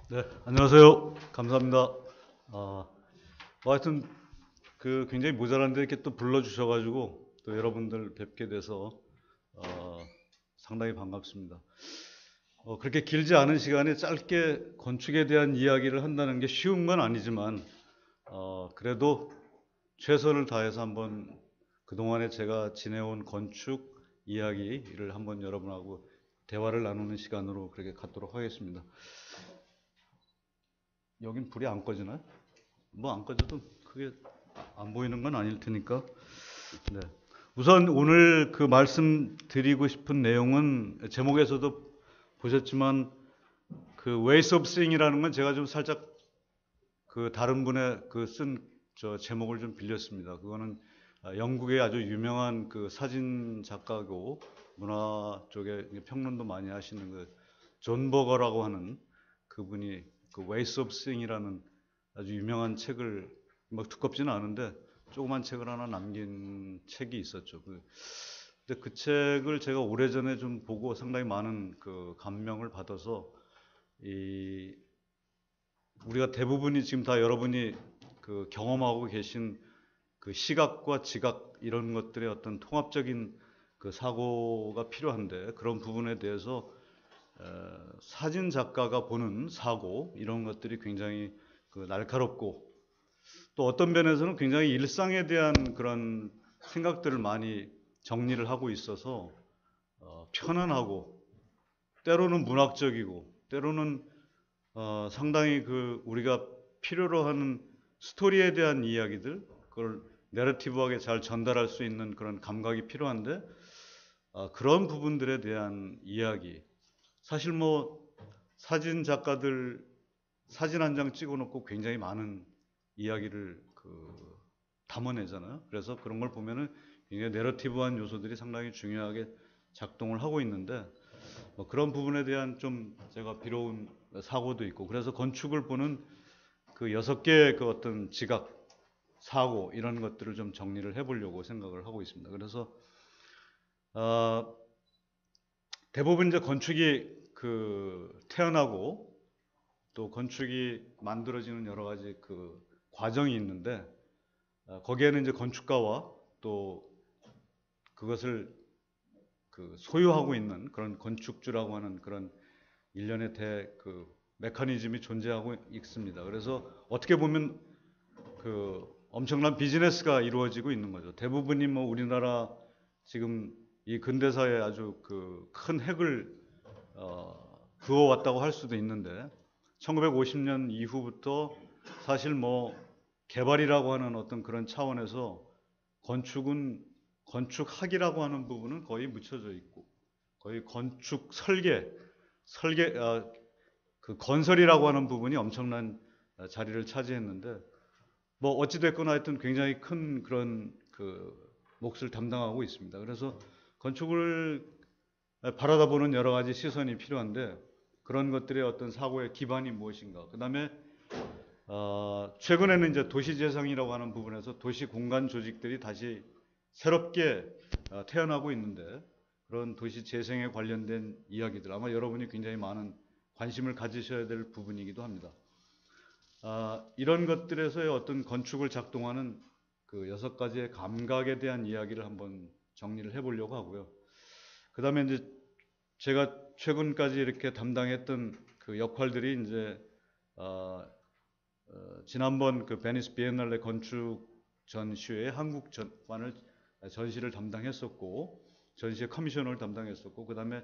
네, 안녕하세요. 감사합니다. 하여튼 굉장히 모자란데 이렇게 또 불러주셔가지고 또 여러분들 뵙게 돼서 어, 상당히 반갑습니다. 그렇게 길지 않은 시간에 짧게 건축에 대한 이야기를 한다는 게 쉬운 건 아니지만 그래도 최선을 다해서 한번 그동안에 제가 지내온 건축 이야기를 한번 여러분하고 대화를 나누는 시간으로 그렇게 갖도록 하겠습니다. 여긴 불이 안 꺼지나요? 뭐 안 꺼져도 크게 안 보이는 건 아닐 테니까. 네. 우선 오늘 그 말씀드리고 싶은 내용은 제목에서도 보셨지만 그 Ways of Seeing이라는 건 제가 좀 살짝 그 다른 분의 그 쓴 저 제목을 좀 빌렸습니다. 그거는 영국의 아주 유명한 그 사진 작가고 문화 쪽에 평론도 많이 하시는 그 존 버거라고 하는 그분이 그 Ways of Seeing이라는 아주 유명한 책을 막 두껍지는 않은데 조그만 책을 하나 남긴 책이 있었죠. 근데 그 책을 제가 오래전에 좀 보고 상당히 많은 그 감명을 받아서 이 우리가 대부분이 지금 다 여러분이 그 경험하고 계신 그 시각과 지각 이런 것들의 어떤 통합적인 그 사고가 필요한데 그런 부분에 대해서 사진 작가가 보는 사고 이런 것들이 굉장히 그 날카롭고 또 어떤 면에서는 굉장히 일상에 대한 그런 생각들을 많이 정리를 하고 있어서 편안하고 때로는 문학적이고 때로는 상당히 그 우리가 필요로 하는 스토리에 대한 이야기들 그걸 내러티브하게 잘 전달할 수 있는 그런 감각이 필요한데 그런 부분들에 대한 이야기 사실 뭐 사진 작가들 사진 한 장 찍어놓고 굉장히 많은 이야기를 담아내잖아요. 그래서 그런 걸 보면은 굉장히 내러티브한 요소들이 상당히 중요하게 작동을 하고 있는데 뭐 그런 부분에 대한 좀 제가 비로운 사고도 있고 그래서 건축을 보는 그 6개의 그 어떤 지각, 사고 이런 것들을 좀 정리를 해보려고 생각을 하고 있습니다. 그래서 어, 대부분 이제 건축이 그 태어나고 또 건축이 만들어지는 여러 가지 그 과정이 있는데 거기에는 이제 건축가와 또 그것을 그 소유하고 있는 그런 건축주라고 하는 그런 일련의 그 메커니즘이 존재하고 있습니다. 그래서 어떻게 보면 그 엄청난 비즈니스가 이루어지고 있는 거죠. 대부분이 뭐 우리나라 지금 이 근대사에 아주 그 큰 획을 그어왔다고 할 수도 있는데 1950년 이후부터 사실 뭐 개발이라고 하는 어떤 그런 차원에서 건축은 건축학이라고 하는 부분은 거의 묻혀져 있고 거의 건축 설계 그 건설이라고 하는 부분이 엄청난 자리를 차지했는데 뭐 어찌됐거나 하여튼 굉장히 큰 그런 그 몫을 담당하고 있습니다. 그래서 건축을 바라다보는 여러 가지 시선이 필요한데 그런 것들의 어떤 사고의 기반이 무엇인가. 그 다음에 최근에는 이제 도시재생이라고 하는 부분에서 도시 공간 조직들이 다시 새롭게 태어나고 있는데 그런 도시 재생에 관련된 이야기들 아마 여러분이 굉장히 많은 관심을 가지셔야 될 부분이기도 합니다. 이런 것들에서의 어떤 건축을 작동하는 그 6가지의 감각에 대한 이야기를 한번 정리를 해보려고 하고요. 그 다음에 이제 제가 최근까지 이렇게 담당했던 그 역할들이 이제 지난번 그 베니스 비엔날레 건축 전시회의 한국 전관을 전시를 담당했었고 전시회 커미셔너를 담당했었고 그 다음에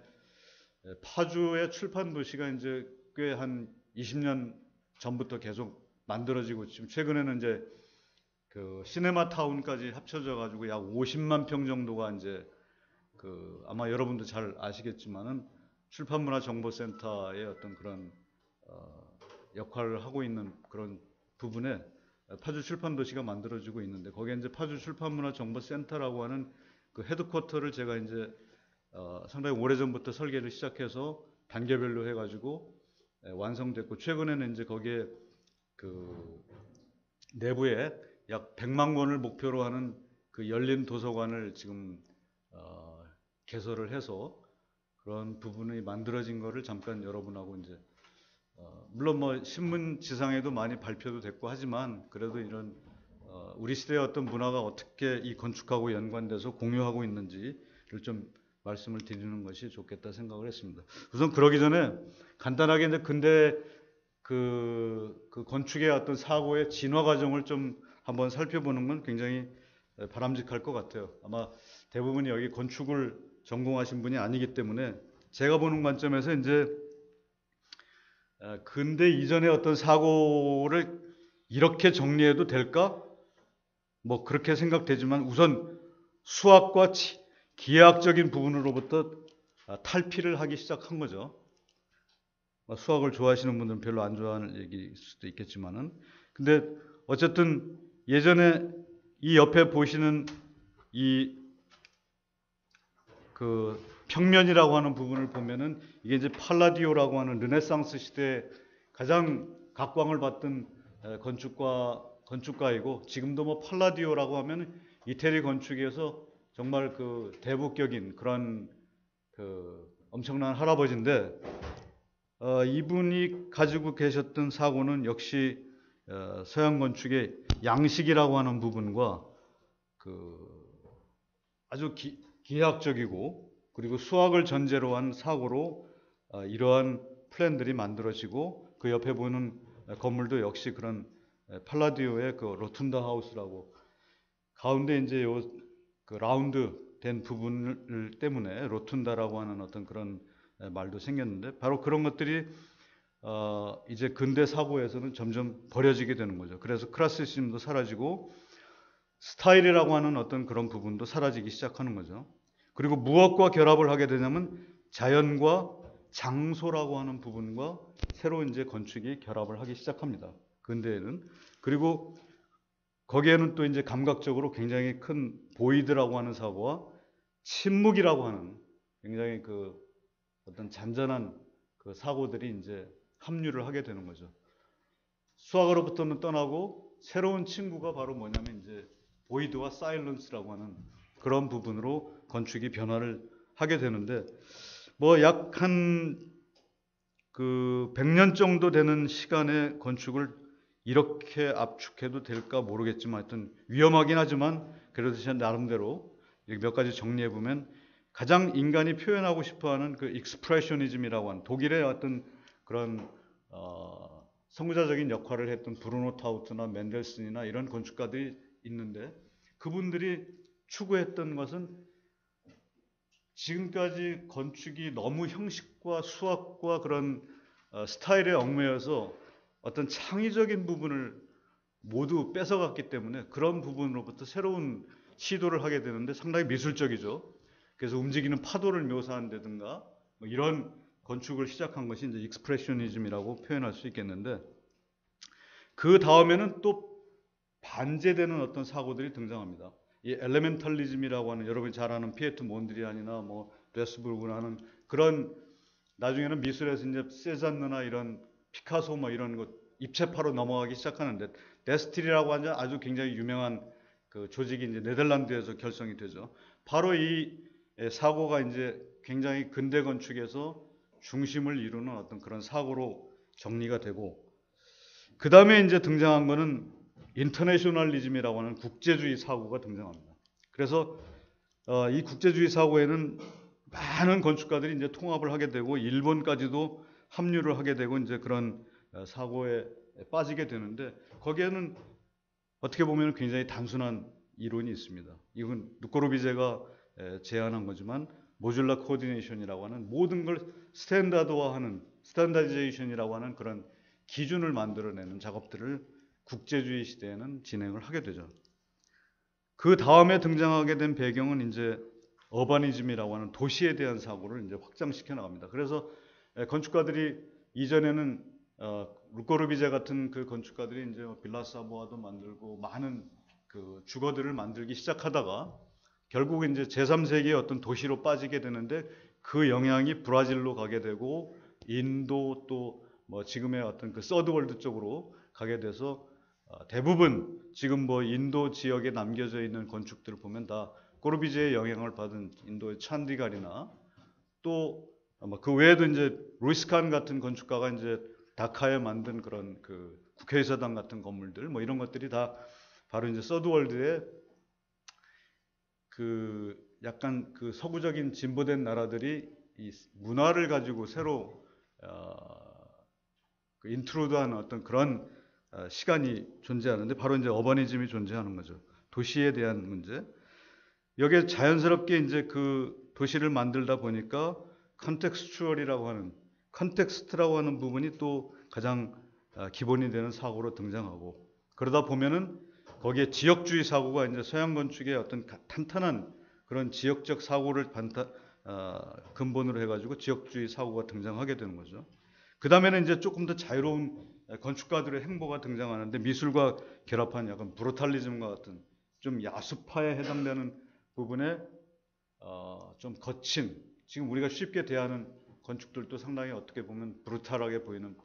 파주의 출판 도시가 이제 꽤 한 20년 전부터 계속 만들어지고 지금 최근에는 이제 그 시네마 타운까지 합쳐져 가지고 약 50만 평 정도가 이제 그 아마 여러분도 잘 아시겠지만은 출판문화정보센터의 어떤 그런 역할을 하고 있는 그런 부분에 파주 출판도시가 만들어지고 있는데 거기에 이제 파주 출판문화정보센터라고 하는 그 헤드쿼터를 제가 이제 상당히 오래전부터 설계를 시작해서 단계별로 해가지고 완성됐고 최근에는 이제 거기에 그 내부에 약 100만 권을 목표로 하는 그 열린 도서관을 지금 개설을 해서 그런 부분이 만들어진 거를 잠깐 여러분하고 이제 물론 뭐 신문 지상에도 많이 발표도 됐고 하지만 그래도 이런 우리 시대의 어떤 문화가 어떻게 이 건축하고 연관돼서 공유하고 있는지를 좀 말씀을 드리는 것이 좋겠다 생각을 했습니다. 우선 그러기 전에 간단하게 이제 근대 그 건축의 어떤 사고의 진화 과정을 좀 한번 살펴보는 건 굉장히 바람직할 것 같아요. 아마 대부분이 여기 건축을 전공하신 분이 아니기 때문에 제가 보는 관점에서 이제 근대 이전의 어떤 사고를 이렇게 정리해도 될까? 뭐 그렇게 생각되지만 우선 수학과 기하학적인 부분으로부터 탈피를 하기 시작한 거죠. 수학을 좋아하시는 분들은 별로 안 좋아하는 얘기일 수도 있겠지만은 근데 어쨌든 예전에 이 옆에 보시는 이 그 평면이라고 하는 부분을 보면은 이게 이제 팔라디오라고 하는 르네상스 시대에 가장 각광을 받던 건축가이고 지금도 뭐 팔라디오라고 하면 이태리 건축에서 정말 그 대부격인 그런 그 엄청난 할아버지인데 이분이 가지고 계셨던 사고는 역시 서양 건축의 양식이라고 하는 부분과 그 아주 기하학적이고 그리고 수학을 전제로 한 사고로 이러한 플랜들이 만들어지고 그 옆에 보는 건물도 역시 그런 팔라디오의 그 로툰다 하우스라고 가운데 이제 요 그 라운드 된 부분을 때문에 로툰다라고 하는 어떤 그런 말도 생겼는데 바로 그런 것들이 이제 근대 사고에서는 점점 버려지게 되는 거죠. 그래서 클래시즘도 사라지고 스타일이라고 하는 어떤 그런 부분도 사라지기 시작하는 거죠. 그리고 무엇과 결합을 하게 되냐면 자연과 장소라고 하는 부분과 새로 이제 건축이 결합을 하기 시작합니다. 근대에는. 그리고 거기에는 또 이제 감각적으로 굉장히 큰 보이드라고 하는 사고와 침묵이라고 하는 굉장히 그 어떤 잔잔한 그 사고들이 이제 합류를 하게 되는 거죠. 수학으로부터는 떠나고 새로운 친구가 바로 뭐냐면 이제 보이드와 사일런스라고 하는 그런 부분으로 건축이 변화를 하게 되는데 뭐 약 한 그 100년 정도 되는 시간의 건축을 이렇게 압축해도 될까 모르겠지만 하여튼 위험하긴 하지만 그래도 제 나름대로 몇 가지 정리해 보면 가장 인간이 표현하고 싶어하는 그 익스프레셔니즘이라고 하는 독일의 어떤 그런 선구자적인 역할을 했던 브루노 타우트나 멘델슨이나 이런 건축가들이 있는데 그분들이 추구했던 것은 지금까지 건축이 너무 형식과 수학과 그런 스타일에 얽매여서 어떤 창의적인 부분을 모두 뺏어갔기 때문에 그런 부분으로부터 새로운 시도를 하게 되는데 상당히 미술적이죠. 그래서 움직이는 파도를 묘사한다든가 뭐 이런 건축을 시작한 것이 이제 익스프레셔니즘이라고 표현할 수 있겠는데 그 다음에는 또 반제되는 어떤 사고들이 등장합니다. 이 엘레멘탈리즘이라고 하는 여러분이 잘 아는 피에트 몬드리안이나 뭐 베스부르크나 하는 그런 나중에는 미술에서 이제 세잔느나 이런 피카소 뭐 이런 것 입체파로 넘어가기 시작하는데 데스틸이라고 하는 아주 굉장히 유명한 그 조직이 이제 네덜란드에서 결성이 되죠. 바로 이 사고가 이제 굉장히 근대 건축에서 중심을 이루는 어떤 그런 사고로 정리가 되고 그 다음에 이제 등장한 거는 인터내셔널리즘이라고 하는 국제주의 사고가 등장합니다. 그래서 이 국제주의 사고에는 많은 건축가들이 이제 통합을 하게 되고 일본까지도 합류를 하게 되고 이제 그런 사고에 빠지게 되는데 거기에는 어떻게 보면 굉장히 단순한 이론이 있습니다. 이건 루코르비제가 제안한 거지만 모듈라 코디네이션이라고 하는 모든 걸 스탠다드화하는 스탠다이제이션이라고 하는 그런 기준을 만들어내는 작업들을 국제주의 시대에는 진행을 하게 되죠. 그 다음에 등장하게 된 배경은 이제 어바니즘이라고 하는 도시에 대한 사고를 이제 확장시켜 나갑니다. 그래서 건축가들이 이전에는 루코르비제 같은 그 건축가들이 이제 빌라사보아도 만들고 많은 그 주거들을 만들기 시작하다가 결국 이제 제3세기의 어떤 도시로 빠지게 되는데 그 영향이 브라질로 가게 되고 인도 또 뭐 지금의 어떤 그 서드월드 쪽으로 가게 돼서 대부분 지금 뭐 인도 지역에 남겨져 있는 건축들을 보면 다 코르비제의 영향을 받은 인도의 찬디갈이나 또 아마 그 외에도 이제 루이스 칸 같은 건축가가 이제 다카에 만든 그런 그 국회의사당 같은 건물들 뭐 이런 것들이 다 바로 이제 서드월드의 그 약간 그 서구적인 진보된 나라들이 이 문화를 가지고 새로 그 인트로드하는 어떤 그런 시간이 존재하는데 바로 이제 어버니즘이 존재하는 거죠. 도시에 대한 문제. 여기에 자연스럽게 이제 그 도시를 만들다 보니까 컨텍스추얼이라고 하는 컨텍스트라고 하는 부분이 또 가장 기본이 되는 사고로 등장하고 그러다 보면은 거기에 지역주의 사고가 이제 서양 건축의 어떤 탄탄한 그런 지역적 사고를 근본으로 해가지고 지역주의 사고가 등장하게 되는 거죠. 그 다음에는 이제 조금 더 자유로운 건축가들의 행보가 등장하는데 미술과 결합한 약간 브루탈리즘과 같은 좀 야수파에 해당되는 부분에 좀 거친 지금 우리가 쉽게 대하는 건축들도 상당히 어떻게 보면 브루탈하게 보이는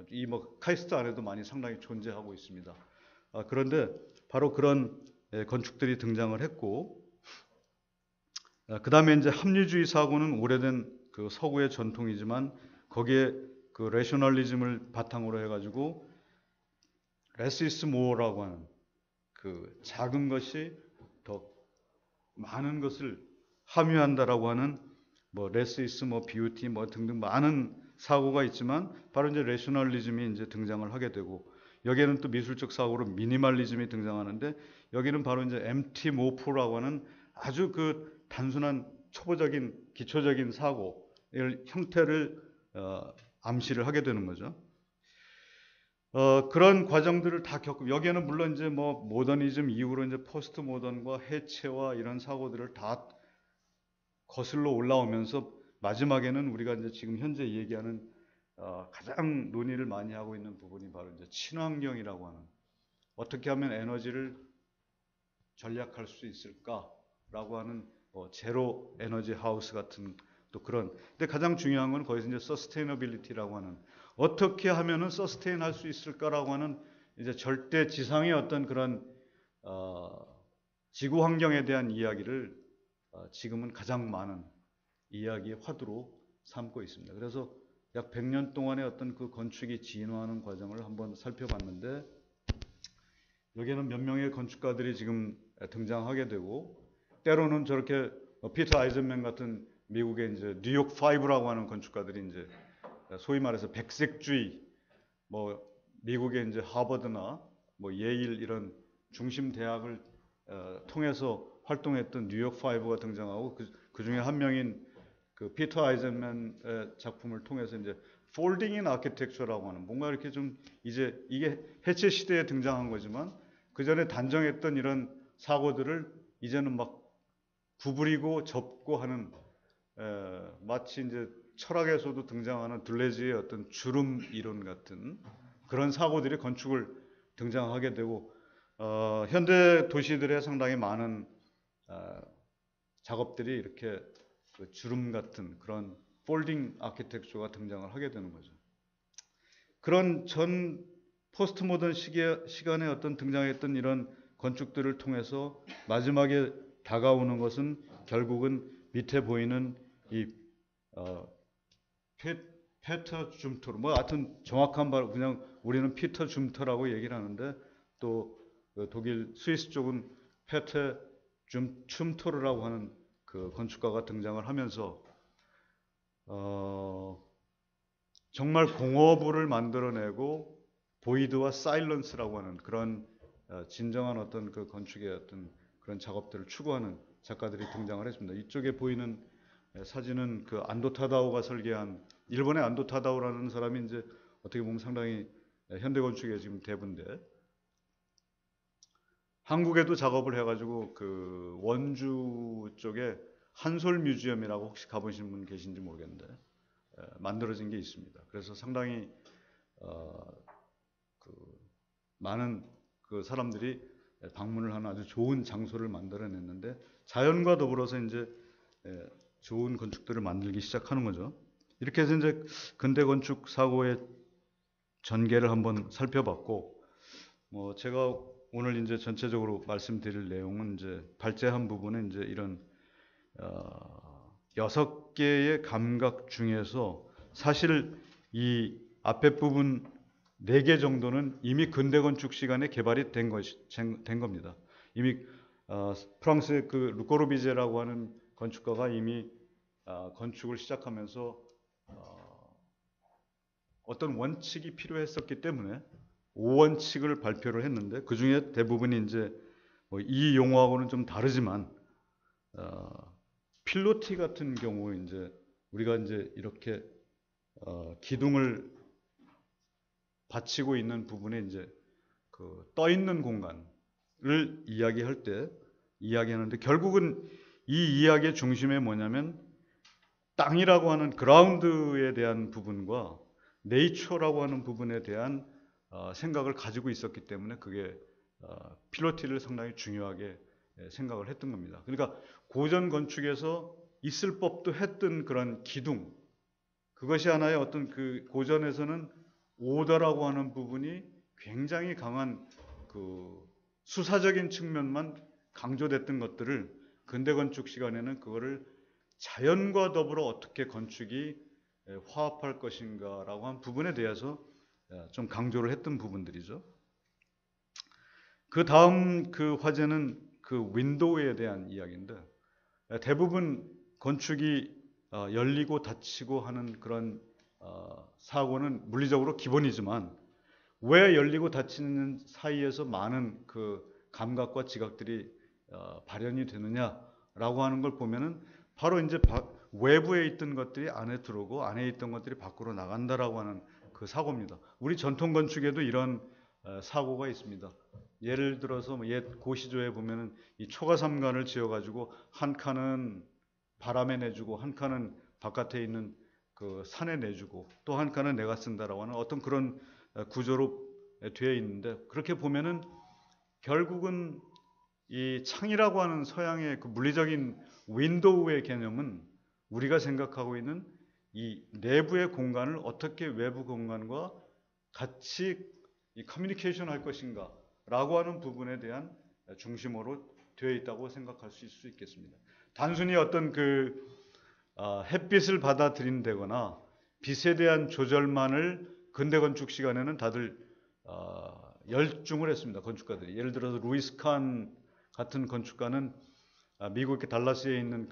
이 뭐 카이스트 안에도 많이 상당히 존재하고 있습니다. 그런데 바로 그런 건축들이 등장을 했고 그 다음에 이제 합리주의 사고는 오래된 그 서구의 전통이지만 거기에 그 레셔널리즘을 바탕으로 해가지고 less is more라고 하는 그 작은 것이 더 많은 것을 함유한다라고 하는 뭐 less is more beauty 뭐 등등 많은 사고가 있지만 바로 이제 레셔널리즘이 이제 등장을 하게 되고 여기에는 또 미술적 사고로 미니멀리즘이 등장하는데 여기는 바로 이제 empty morpho라고 하는 아주 그 단순한 초보적인 기초적인 사고의 형태를 암시를 하게 되는 거죠. 그런 과정들을 다 겪고 여기에는 물론 이제 뭐 모더니즘 이후로 이제 포스트 모던과 해체와 이런 사고들을 다 거슬러 올라오면서 마지막에는 우리가 이제 지금 현재 얘기하는 가장 논의를 많이 하고 있는 부분이 바로 이제 친환경이라고 하는 어떻게 하면 에너지를 절약할 수 있을까라고 하는 제로 에너지 하우스 같은 또 그런. 근데 가장 중요한 건 거기서 이제 서스테이너빌리티라고 하는 어떻게 하면은 서스테인 할 수 있을까라고 하는 이제 절대 지상의 어떤 그런 지구 환경에 대한 이야기를 지금은 가장 많은 이야기의 화두로 삼고 있습니다. 그래서 약 100년 동안의 어떤 그 건축이 진화하는 과정을 한번 살펴봤는데 여기에는 몇 명의 건축가들이 지금 등장하게 되고 때로는 저렇게 피터 아이젠맨 같은 미국의 이제 뉴욕 5라고 하는 건축가들이 이제 소위 말해서 백색주의 뭐 미국의 이제 하버드나 뭐 예일 이런 중심 대학을 통해서 활동했던 뉴욕 5가 등장하고 그 중에 한 명인 그 피터 아이젠맨의 작품을 통해서 이제 폴딩 인 아키텍처라고 하는 뭔가 이렇게 좀 이제 이게 해체 시대에 등장한 거지만 그 전에 단정했던 이런 사고들을 이제는 막 구부리고 접고 하는 마치 이제 철학에서도 등장하는 둘레지의 어떤 주름 이론 같은 그런 사고들이 건축을 등장하게 되고 현대 도시들의 상당히 많은 작업들이 이렇게 그 주름 같은 그런 폴딩 아키텍처가 등장을 하게 되는 거죠. 그런 전 포스트 모던 시간에 어떤 등장했던 이런 건축들을 통해서 마지막에 다가오는 것은 결국은 밑에 보이는 이 페터 줌터 뭐 하여튼 정확한 말 그냥 우리는 피터 줌터라고 얘기를 하는데 또 독일 스위스 쪽은 페터 줌토르라고 하는 그 건축가가 등장을 하면서 정말 공허부를 만들어내고 보이드와 사일런스라고 하는 그런 진정한 어떤 그 건축의 어떤 그런 작업들을 추구하는 작가들이 등장을 했습니다. 이쪽에 보이는 사진은 그 안도 타다오가 설계한 일본의 안도 타다오라는 사람이 이제 어떻게 보면 상당히 현대 건축의 지금 대부인데 한국에도 작업을 해가지고 그 원주 쪽에 한솔 뮤지엄이라고 혹시 가보신 분 계신지 모르겠는데 만들어진 게 있습니다. 그래서 상당히 그 많은 그 사람들이 방문을 하는 아주 좋은 장소를 만들어냈는데 자연과 더불어서 이제 좋은 건축들을 만들기 시작하는 거죠. 이렇게 해서 이제 근대 건축 사고의 전개를 한번 살펴봤고, 뭐 제가 오늘 이제 전체적으로 말씀드릴 내용은 이제 발제한 부분은 이제 이런 6개의 감각 중에서 사실 이 앞에 부분 4개 정도는 이미 근대 건축 시간에 개발이 된 겁니다. 이미 프랑스의 그 르꼬르비제라고 하는 건축가가 이미 건축을 시작하면서 어떤 원칙이 필요했었기 때문에 5원칙을 발표를 했는데 그 중에 대부분이 이제 이 용어하고는 좀 다르지만 필로티 같은 경우 이제 우리가 이제 이렇게 기둥을 받치고 있는 부분에 이제 그 떠 있는 공간을 이야기할 때 이야기하는데 결국은 이 이야기의 중심에 뭐냐면 땅이라고 하는 그라운드에 대한 부분과 네이처라고 하는 부분에 대한 생각을 가지고 있었기 때문에 그게 필로티를 상당히 중요하게 생각을 했던 겁니다. 그러니까 고전 건축에서 있을 법도 했던 그런 기둥, 그것이 하나의 어떤 그 고전에서는 오더라고 하는 부분이 굉장히 강한 그 수사적인 측면만 강조됐던 것들을 근대 건축 시간에는 그거를 자연과 더불어 어떻게 건축이 화합할 것인가라고 한 부분에 대해서 좀 강조를 했던 부분들이죠. 그 다음 그 화제는 그 윈도우에 대한 이야기인데 대부분 건축이 열리고 닫히고 하는 그런 사고는 물리적으로 기본이지만 왜 열리고 닫히는 사이에서 많은 그 감각과 지각들이 발현이 되느냐라고 하는 걸 보면은 바로 이제 외부에 있던 것들이 안에 들어오고 안에 있던 것들이 밖으로 나간다라고 하는 그 사고입니다. 우리 전통 건축에도 이런 사고가 있습니다. 예를 들어서 옛 고시조에 보면은 이 초가삼간을 지어가지고 한 칸은 바람에 내주고 한 칸은 바깥에 있는 그 산에 내주고 또 한 칸은 내가 쓴다라고 하는 어떤 그런 구조로 되어 있는데 그렇게 보면은 결국은 이 창이라고 하는 서양의 그 물리적인 윈도우의 개념은 우리가 생각하고 있는 이 내부의 공간을 어떻게 외부 공간과 같이 이 커뮤니케이션 할 것인가 라고 하는 부분에 대한 중심으로 되어 있다고 생각할 수 있겠습니다. 단순히 어떤 그 햇빛을 받아들인다거나 빛에 대한 조절만을 근대 건축 시간에는 다들 열중을 했습니다. 건축가들이. 예를 들어서 루이스 칸 같은 건축가는 미국의 달라스에 있는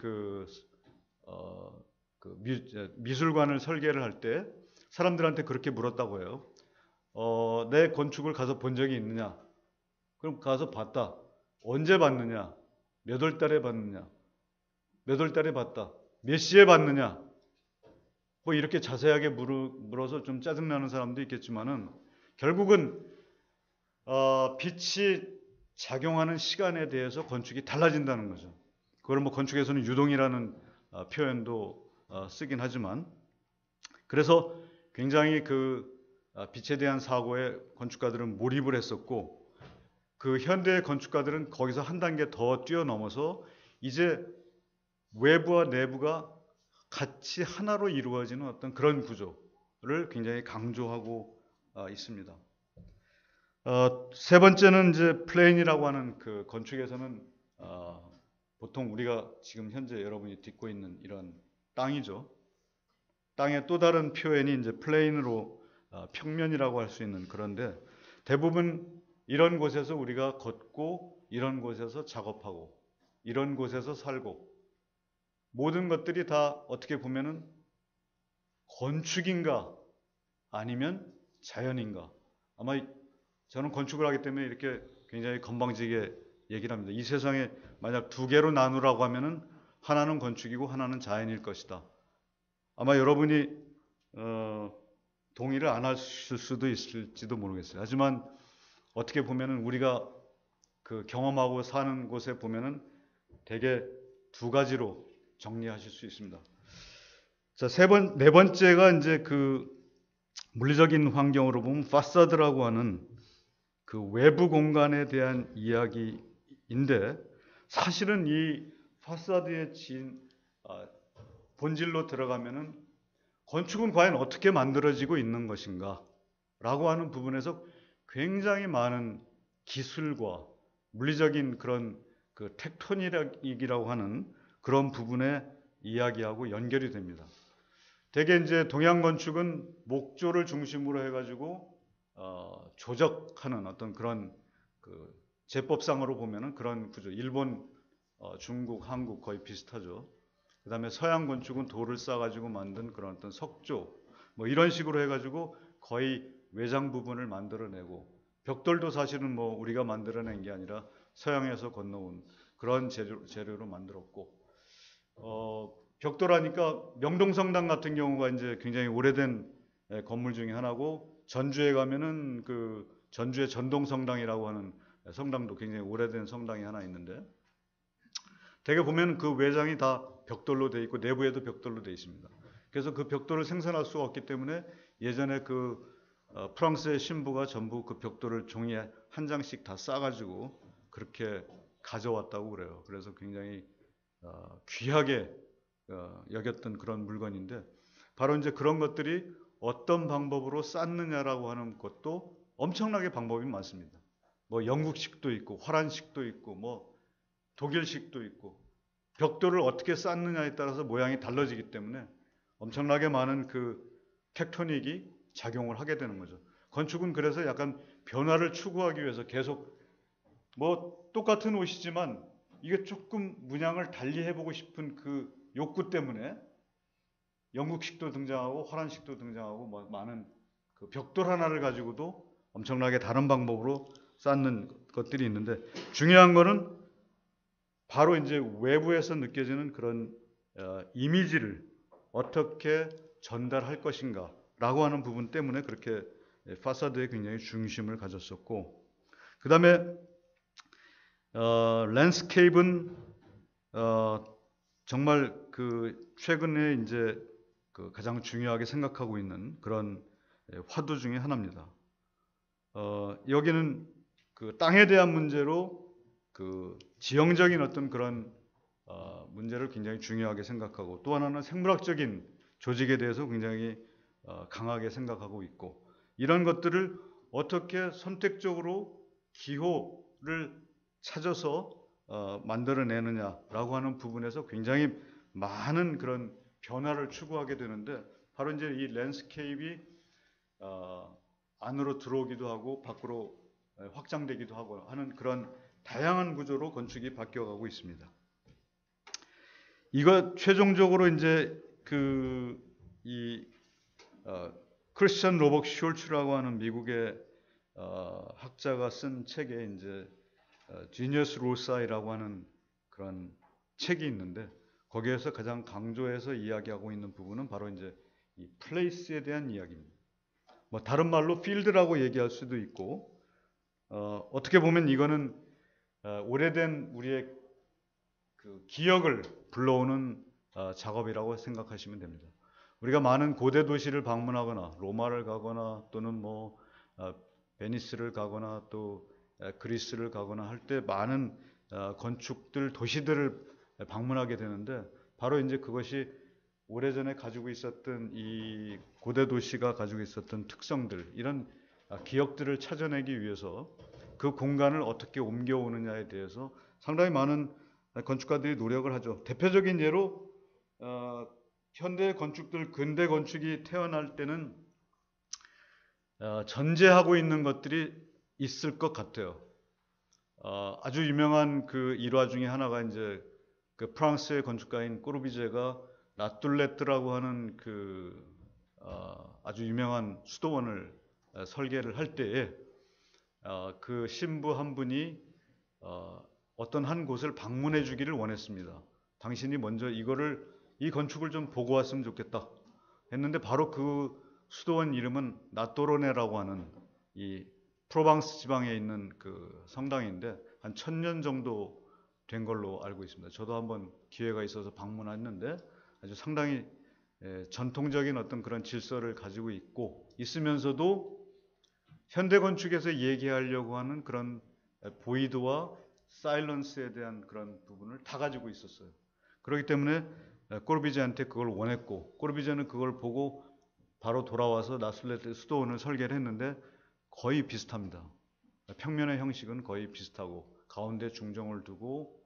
미술관을 설계를 할 때 사람들한테 그렇게 물었다고 해요. 내 건축을 가서 본 적이 있느냐? 그럼 가서 봤다. 언제 봤느냐? 몇 월 달에 봤느냐? 몇 월 달에 봤다. 몇 시에 봤느냐? 뭐 이렇게 자세하게 물어서 좀 짜증나는 사람도 있겠지만은 결국은 빛이 작용하는 시간에 대해서 건축이 달라진다는 거죠. 그걸 뭐 건축에서는 유동이라는 표현도 쓰긴 하지만 그래서 굉장히 그 빛에 대한 사고에 건축가들은 몰입을 했었고 그 현대 건축가들은 거기서 한 단계 더 뛰어넘어서 이제 외부와 내부가 같이 하나로 이루어지는 어떤 그런 구조를 굉장히 강조하고 있습니다. 세 번째는 이제 플레인이라고 하는 그 건축에서는 보통 우리가 지금 현재 여러분이 딛고 있는 이런 땅이죠. 땅의 또 다른 표현이 이제 플레인으로 평면이라고 할 수 있는 그런데 대부분 이런 곳에서 우리가 걷고 이런 곳에서 작업하고 이런 곳에서 살고 모든 것들이 다 어떻게 보면은 건축인가 아니면 자연인가. 아마 저는 건축을 하기 때문에 이렇게 굉장히 건방지게 얘기를 합니다. 이 세상에 만약 두 개로 나누라고 하면은 하나는 건축이고 하나는 자연일 것이다. 아마 여러분이 동의를 안 하실 수도 있을지도 모르겠어요. 하지만 어떻게 보면은 우리가 그 경험하고 사는 곳에 보면은 대개 두 가지로 정리하실 수 있습니다. 자, 네 번째가 이제 그 물리적인 환경으로 보면 파사드라고 하는 그 외부 공간에 대한 이야기인데 사실은 이 파사드의 본질로 들어가면은 건축은 과연 어떻게 만들어지고 있는 것인가 라고 하는 부분에서 굉장히 많은 기술과 물리적인 그런 그 텍토닉이라고 하는 그런 부분에 이야기하고 연결이 됩니다. 대개 이제 동양 건축은 목조를 중심으로 해가지고 조적하는 어떤 그런 그 제법상으로 보면은 그런 구조. 일본, 중국, 한국 거의 비슷하죠. 그다음에 서양 건축은 돌을 쌓아가지고 만든 그런 어떤 석조, 뭐 이런 식으로 해가지고 거의 외장 부분을 만들어내고, 벽돌도 사실은 뭐 우리가 만들어낸 게 아니라 서양에서 건너온 그런 재료로 만들었고, 벽돌하니까 명동성당 같은 경우가 이제 굉장히 오래된 건물 중에 하나고, 전주에 가면은 그 전주의 전동성당이라고 하는 성당도 굉장히 오래된 성당이 하나 있는데, 대개 보면 그 외장이 다 벽돌로 돼 있고 내부에도 벽돌로 돼 있습니다. 그래서 그 벽돌을 생산할 수가 없기 때문에 예전에 그 프랑스의 신부가 전부 그 벽돌을 종이에 한 장씩 다 싸가지고 그렇게 가져왔다고 그래요. 그래서 굉장히 귀하게 여겼던 그런 물건인데, 바로 이제 그런 것들이 어떤 방법으로 쌓느냐라고 하는 것도 엄청나게 방법이 많습니다. 뭐 영국식도 있고 화란식도 있고 뭐 독일식도 있고, 벽돌을 어떻게 쌓느냐에 따라서 모양이 달라지기 때문에 엄청나게 많은 그 텍토닉이 작용을 하게 되는 거죠. 건축은 그래서 약간 변화를 추구하기 위해서 계속 뭐 똑같은 옷이지만 이게 조금 문양을 달리 해보고 싶은 그 욕구 때문에 영국식도 등장하고 화란식도 등장하고 뭐 많은 그 벽돌 하나를 가지고도 엄청나게 다른 방법으로 쌓는 것들이 있는데, 중요한 거는 바로 이제 외부에서 느껴지는 그런 이미지를 어떻게 전달할 것인가 라고 하는 부분 때문에 그렇게 파사드에 굉장히 중심을 가졌었고, 그 다음에 랜드스케이프는 정말 그 최근에 이제 그 가장 중요하게 생각하고 있는 그런 화두 중에 하나입니다. 여기는 그 땅에 대한 문제로 그 지형적인 어떤 그런 문제를 굉장히 중요하게 생각하고, 또 하나는 생물학적인 조직에 대해서 굉장히 강하게 생각하고 있고, 이런 것들을 어떻게 선택적으로 기호를 찾아서 만들어내느냐라고 하는 부분에서 굉장히 많은 그런 변화를 추구하게 되는데, 바로 이제 이 랜드스케이프가 안으로 들어오기도 하고 밖으로 확장되기도 하고 하는 그런 다양한 구조로 건축이 바뀌어가고 있습니다. 이거 최종적으로 이제 크리스천 로버트 숄츠라고 하는 미국의 학자가 쓴 책에 이제 지니어스 로사이라고 하는 그런 책이 있는데, 거기에서 가장 강조해서 이야기하고 있는 부분은 바로 이제 이 플레이스에 대한 이야기입니다. 뭐 다른 말로 필드라고 얘기할 수도 있고, 어떻게 보면 이거는 오래된 우리의 그 기억을 불러오는 작업이라고 생각하시면 됩니다. 우리가 많은 고대 도시를 방문하거나 로마를 가거나 또는 뭐 베니스를 가거나 또 그리스를 가거나 할 때 많은 건축들, 도시들을 방문하게 되는데, 바로 이제 그것이 오래전에 가지고 있었던 이 고대 도시가 가지고 있었던 특성들, 이런 기억들을 찾아내기 위해서 그 공간을 어떻게 옮겨오느냐에 대해서 상당히 많은 건축가들이 노력을 하죠. 대표적인 예로 현대 건축들, 근대 건축이 태어날 때는 전제하고 있는 것들이 있을 것 같아요. 아주 유명한 그 일화 중에 하나가 이제 그 프랑스의 건축가인 꼬르비제가 라툴레트라고 하는 그 아주 유명한 수도원을 설계를 할 때에 그 신부 한 분이 어떤 한 곳을 방문해 주기를 원했습니다. 당신이 먼저 이 건축을 좀 보고 왔으면 좋겠다 했는데, 바로 그 수도원 이름은 나또로네라고 하는 이 프로방스 지방에 있는 그 성당인데, 한 1000년 정도 된 걸로 알고 있습니다. 저도 한번 기회가 있어서 방문했는데 아주 상당히 전통적인 어떤 그런 질서를 가지고 있으면서도 현대 건축에서 얘기하려고 하는 그런 보이드와 사일런스에 대한 그런 부분을 다 가지고 있었어요. 그렇기 때문에 꼬르비제한테 그걸 원했고, 꼬르비제는 그걸 보고 바로 돌아와서 나툴레트 수도원을 설계를 했는데 거의 비슷합니다. 평면의 형식은 거의 비슷하고 가운데 중정을 두고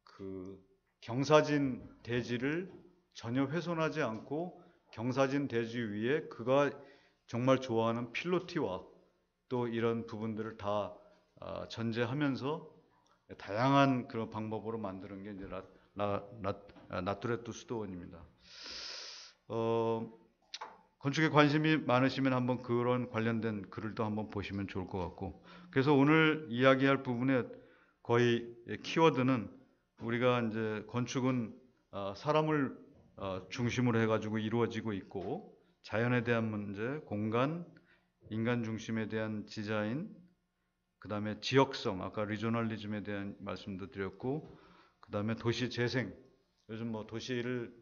그 경사진 대지를 전혀 훼손하지 않고 경사진 대지 위에 그가 정말 좋아하는 필로티와 또 이런 부분들을 다 전제하면서 다양한 그런 방법으로 만드는 게 이제 나투레트 수도원입니다. 건축에 관심이 많으시면 한번 그런 관련된 글을 또 한번 보시면 좋을 것 같고, 그래서 오늘 이야기할 부분의 거의 키워드는 우리가 이제 건축은 사람을 중심으로 해가지고 이루어지고 있고, 자연에 대한 문제, 공간, 인간 중심에 대한 디자인, 그 다음에 지역성, 아까 리조널리즘에 대한 말씀도 드렸고, 그 다음에 도시 재생, 요즘 뭐 도시를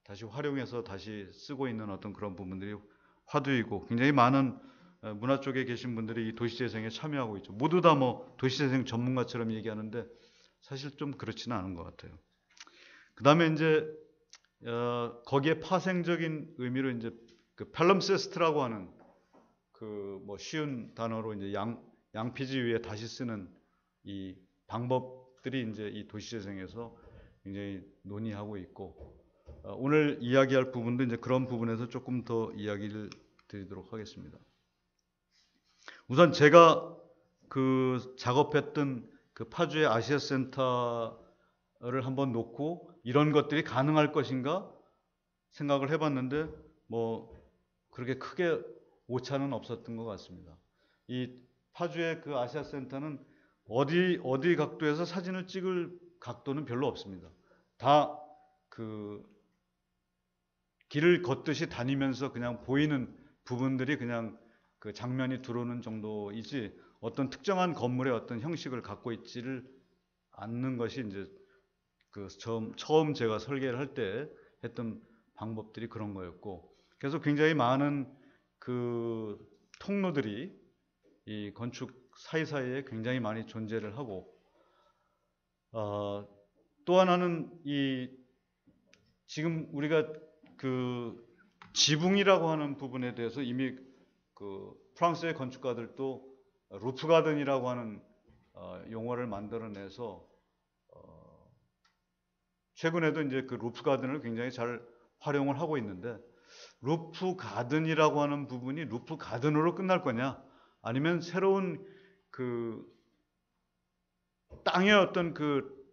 다시 활용해서 다시 쓰고 있는 어떤 그런 부분들이 화두이고, 굉장히 많은 문화 쪽에 계신 분들이 이 도시 재생에 참여하고 있죠. 모두 다 뭐 도시 재생 전문가처럼 얘기하는데 사실 좀 그렇지는 않은 것 같아요. 그 다음에 이제 거기에 파생적인 의미로 이제 그 팔럼세스트라고 하는 그 뭐 쉬운 단어로 이제 양피지 위에 다시 쓰는 이 방법들이 이제 이 도시재생에서 굉장히 논의하고 있고, 오늘 이야기할 부분도 이제 그런 부분에서 조금 더 이야기를 드리도록 하겠습니다. 우선 제가 그 작업했던 그 파주의 아시아센터를 한번 놓고 이런 것들이 가능할 것인가 생각을 해봤는데 뭐 그렇게 크게 오차는 없었던 것 같습니다. 이 파주의 그 아시아센터는 어디 각도에서 사진을 찍을 각도는 별로 없습니다. 다 그 길을 걷듯이 다니면서 그냥 보이는 부분들이 그냥 그 장면이 들어오는 정도이지 어떤 특정한 건물의 어떤 형식을 갖고 있지를 않는 것이 이제 그 처음 제가 설계를 할 때 했던 방법들이 그런 거였고, 그래서 굉장히 많은 그 통로들이 이 건축 사이사이에 굉장히 많이 존재를 하고, 또 하나는 이 지금 우리가 그 지붕이라고 하는 부분에 대해서 이미 그 프랑스의 건축가들도 루프 가든이라고 하는 용어를 만들어내서 최근에도 이제 그 루프 가든을 굉장히 잘 활용을 하고 있는데, 루프 가든이라고 하는 부분이 루프 가든으로 끝날 거냐, 아니면 새로운 그 땅의 어떤 그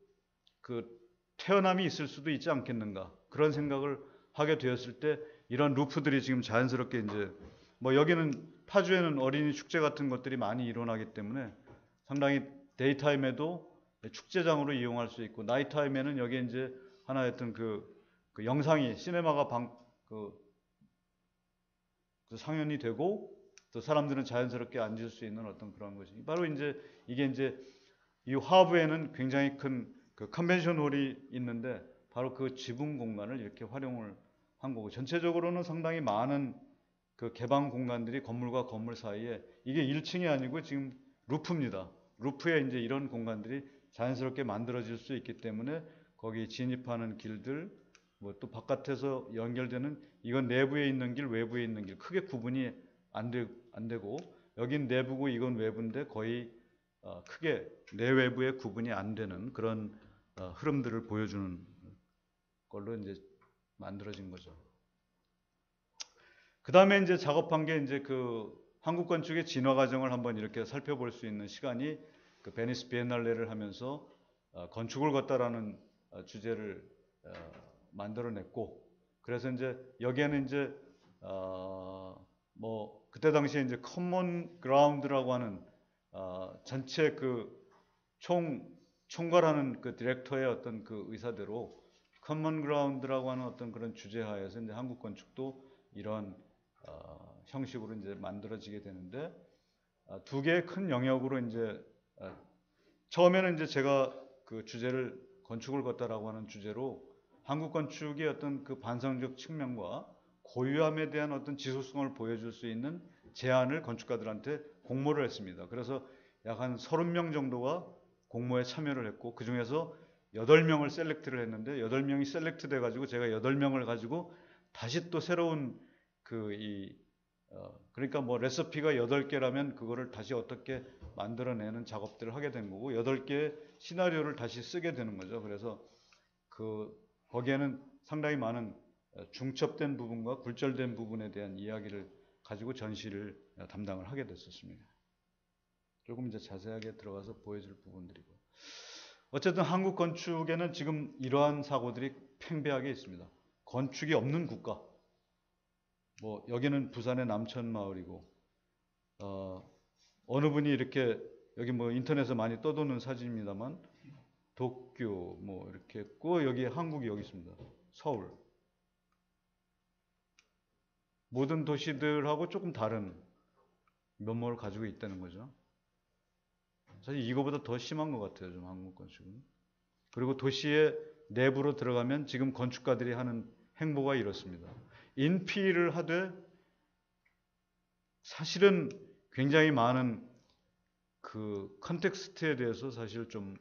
태어남이 있을 수도 있지 않겠는가, 그런 생각을 하게 되었을 때 이런 루프들이 지금 자연스럽게 이제 뭐 여기는 파주에는 어린이 축제 같은 것들이 많이 일어나기 때문에 상당히 데이타임에도 축제장으로 이용할 수 있고, 나이트타임에는 여기에 이제 하나의 어떤 그 영상이 시네마가 그 상연이 되고 또 사람들은 자연스럽게 앉을 수 있는 어떤 그런 것이 바로 이제 이게 이제 이 화브에는 굉장히 큰 그 컨벤션 홀이 있는데 바로 그 지붕 공간을 이렇게 활용을 한 거고, 전체적으로는 상당히 많은 그 개방 공간들이 건물과 건물 사이에, 이게 1층이 아니고 지금 루프입니다. 루프에 이제 이런 공간들이 자연스럽게 만들어질 수 있기 때문에 거기 진입하는 길들, 뭐 또 바깥에서 연결되는, 이건 내부에 있는 길, 외부에 있는 길, 크게 구분이 안 되고, 여긴 내부고 이건 외부인데 거의 크게 내외부의 구분이 안 되는 그런 흐름들을 보여주는 걸로 이제 만들어진 거죠. 그 다음에 이제 작업한 게 이제 그 한국 건축의 진화 과정을 한번 이렇게 살펴볼 수 있는 시간이 그 베니스 비엔날레를 하면서 건축을 걷다라는 주제를 만들어냈고, 그래서 이제 여기에는 이제 뭐 그때 당시에 이제 커먼 그라운드라고 하는 전체 그 총괄하는 그 디렉터의 어떤 그 의사대로 커먼 그라운드라고 하는 어떤 그런 주제하에서 이제 한국 건축도 이런 형식으로 이제 만들어지게 되는데, 두 개의 큰 영역으로 이제 처음에는 이제 제가 그 주제를 건축을 걷다라고 하는 주제로 한국 건축의 어떤 그 반성적 측면과 고유함에 대한 어떤 지속성을 보여줄 수 있는 제안을 건축가들한테 공모를 했습니다. 그래서 약 한 30명 정도가 공모에 참여를 했고, 그 중에서 8명을 셀렉트를 했는데 8명이 셀렉트 돼가지고 제가 8명을 가지고 다시 또 새로운 그러니까 뭐 레시피가 8개라면 그거를 다시 어떻게 만들어내는 작업들을 하게 된 거고, 8개의 시나리오를 다시 쓰게 되는 거죠. 그래서 거기에는 상당히 많은 중첩된 부분과 굴절된 부분에 대한 이야기를 가지고 전시를 담당을 하게 됐었습니다. 조금 이제 자세하게 들어가서 보여줄 부분들이고. 어쨌든 한국 건축에는 지금 이러한 사고들이 팽배하게 있습니다. 건축이 없는 국가. 뭐 여기는 부산의 남천마을이고 어느 분이 이렇게 여기 뭐 인터넷에 많이 떠도는 사진입니다만 도쿄 뭐 이렇게 했고 여기 한국이 여기 있습니다. 서울. 모든 도시들하고 조금 다른 면모를 가지고 있다는 거죠. 사실 이거보다 더 심한 것 같아요. 좀 한국 건축은. 그리고 도시의 내부로 들어가면 지금 건축가들이 하는 행보가 이렇습니다. 인피를 하되 사실은 굉장히 많은 그 컨텍스트에 대해서 사실 좀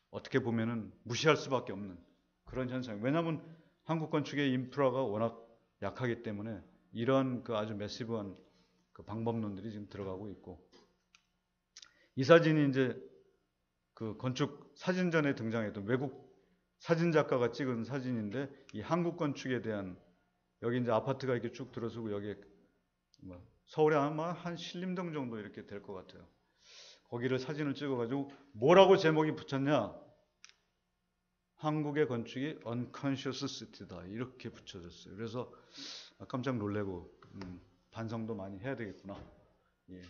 어떻게 보면은 무시할 수밖에 없는 그런 현상. 왜냐하면 한국 건축의 인프라가 워낙 약하기 때문에 이런 그 아주 매시브한 그 방법론들이 지금 들어가고 있고, 이 사진이 이제 그 건축 사진전에 등장했던 외국 사진 작가가 찍은 사진인데, 이 한국 건축에 대한, 여기 이제 아파트가 이렇게 쭉 들어서고 여기 뭐 서울에 아마 한 신림동 정도 이렇게 될 것 같아요. 거기를 사진을 찍어가지고 뭐라고 제목이 붙였냐? 한국의 건축이 unconscious city다 이렇게 붙여졌어요. 그래서 깜짝 놀래고 반성도 많이 해야 되겠구나. 예.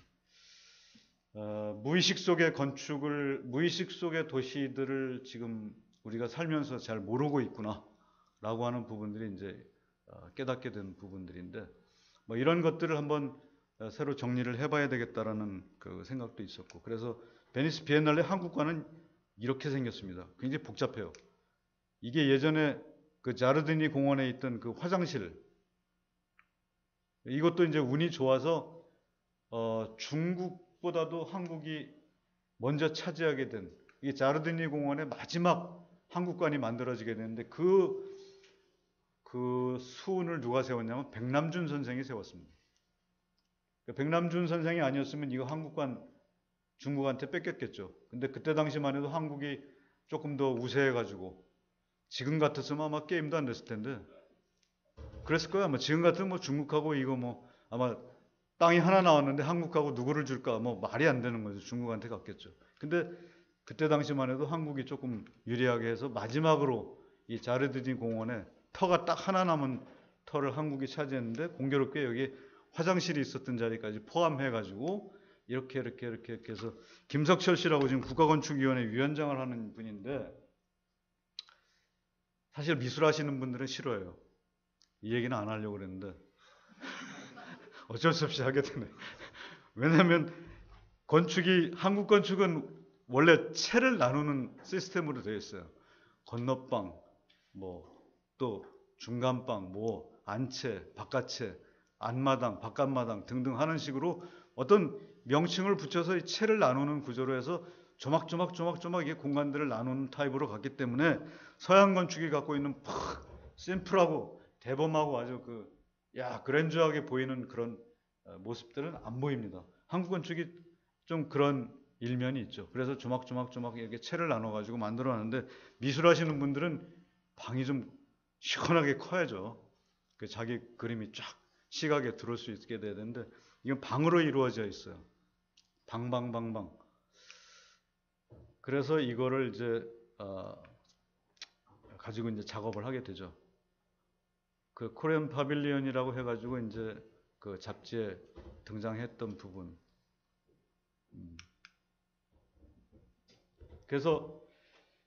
무의식 속의 건축을, 무의식 속의 도시들을 지금 우리가 살면서 잘 모르고 있구나 라고 하는 부분들이 이제 깨닫게 된 부분들인데, 뭐 이런 것들을 한번 새로 정리를 해봐야 되겠다라는 그 생각도 있었고, 그래서 베니스 비엔날레 한국관은 이렇게 생겼습니다. 굉장히 복잡해요. 이게 예전에 그 자르디니 공원에 있던 그 화장실, 이것도 이제 운이 좋아서 중국보다도 한국이 먼저 차지하게 된, 이게 자르디니 공원의 마지막 한국관이 만들어지게 되는데, 그 수운을 누가 세웠냐면 백남준 선생이 세웠습니다. 백남준 선생이 아니었으면 이거 한국관 중국한테 뺏겼겠죠. 근데 그때 당시만 해도 한국이 조금 더 우세해가지고 지금 같았으면 아마 게임도 안 됐을 텐데, 그랬을 거야. 아마 지금 같으면 뭐 중국하고 이거 뭐 아마 땅이 하나 나왔는데 한국하고 누구를 줄까 뭐 말이 안 되는 거죠. 중국한테 갔겠죠. 근데 그때 당시만 해도 한국이 조금 유리하게 해서 마지막으로 이 자르디니 공원에 터가 딱 하나 남은 터를 한국이 차지했는데, 공교롭게 여기 화장실이 있었던 자리까지 포함해가지고 이렇게 해서, 김석철 씨라고 지금 국가건축위원회 위원장을 하는 분인데, 사실 미술하시는 분들은 싫어해요. 이 얘기는 안 하려고 그랬는데 어쩔 수 없이 하게 되네. 왜냐하면 한국 건축은 원래 채를 나누는 시스템으로 되어 있어요. 건너방, 뭐 또 중간방, 뭐 안채, 바깥채, 안마당, 바깥마당 등등 하는 식으로 어떤 명칭을 붙여서 이 채를 나누는 구조로 해서 조막조막 이게 공간들을 나누는 타입으로 갔기 때문에, 서양 건축이 갖고 있는 심플하고 대범하고 아주 그랜저하게 보이는 그런 모습들은 안 보입니다. 한국 건축이 좀 그런 일면이 있죠. 그래서 조막조막 이렇게 채를 나눠가지고 만들어놨는데, 미술하시는 분들은 방이 좀 시원하게 커야죠. 자기 그림이 쫙 시각에 들어올 수 있게 돼야 되는데, 이건 방으로 이루어져 있어요. 방. 그래서 이거를 이제 가지고 이제 작업을 하게 되죠. 그 코리안 파빌리언이라고 해가지고 이제 그 잡지에 등장했던 부분. 그래서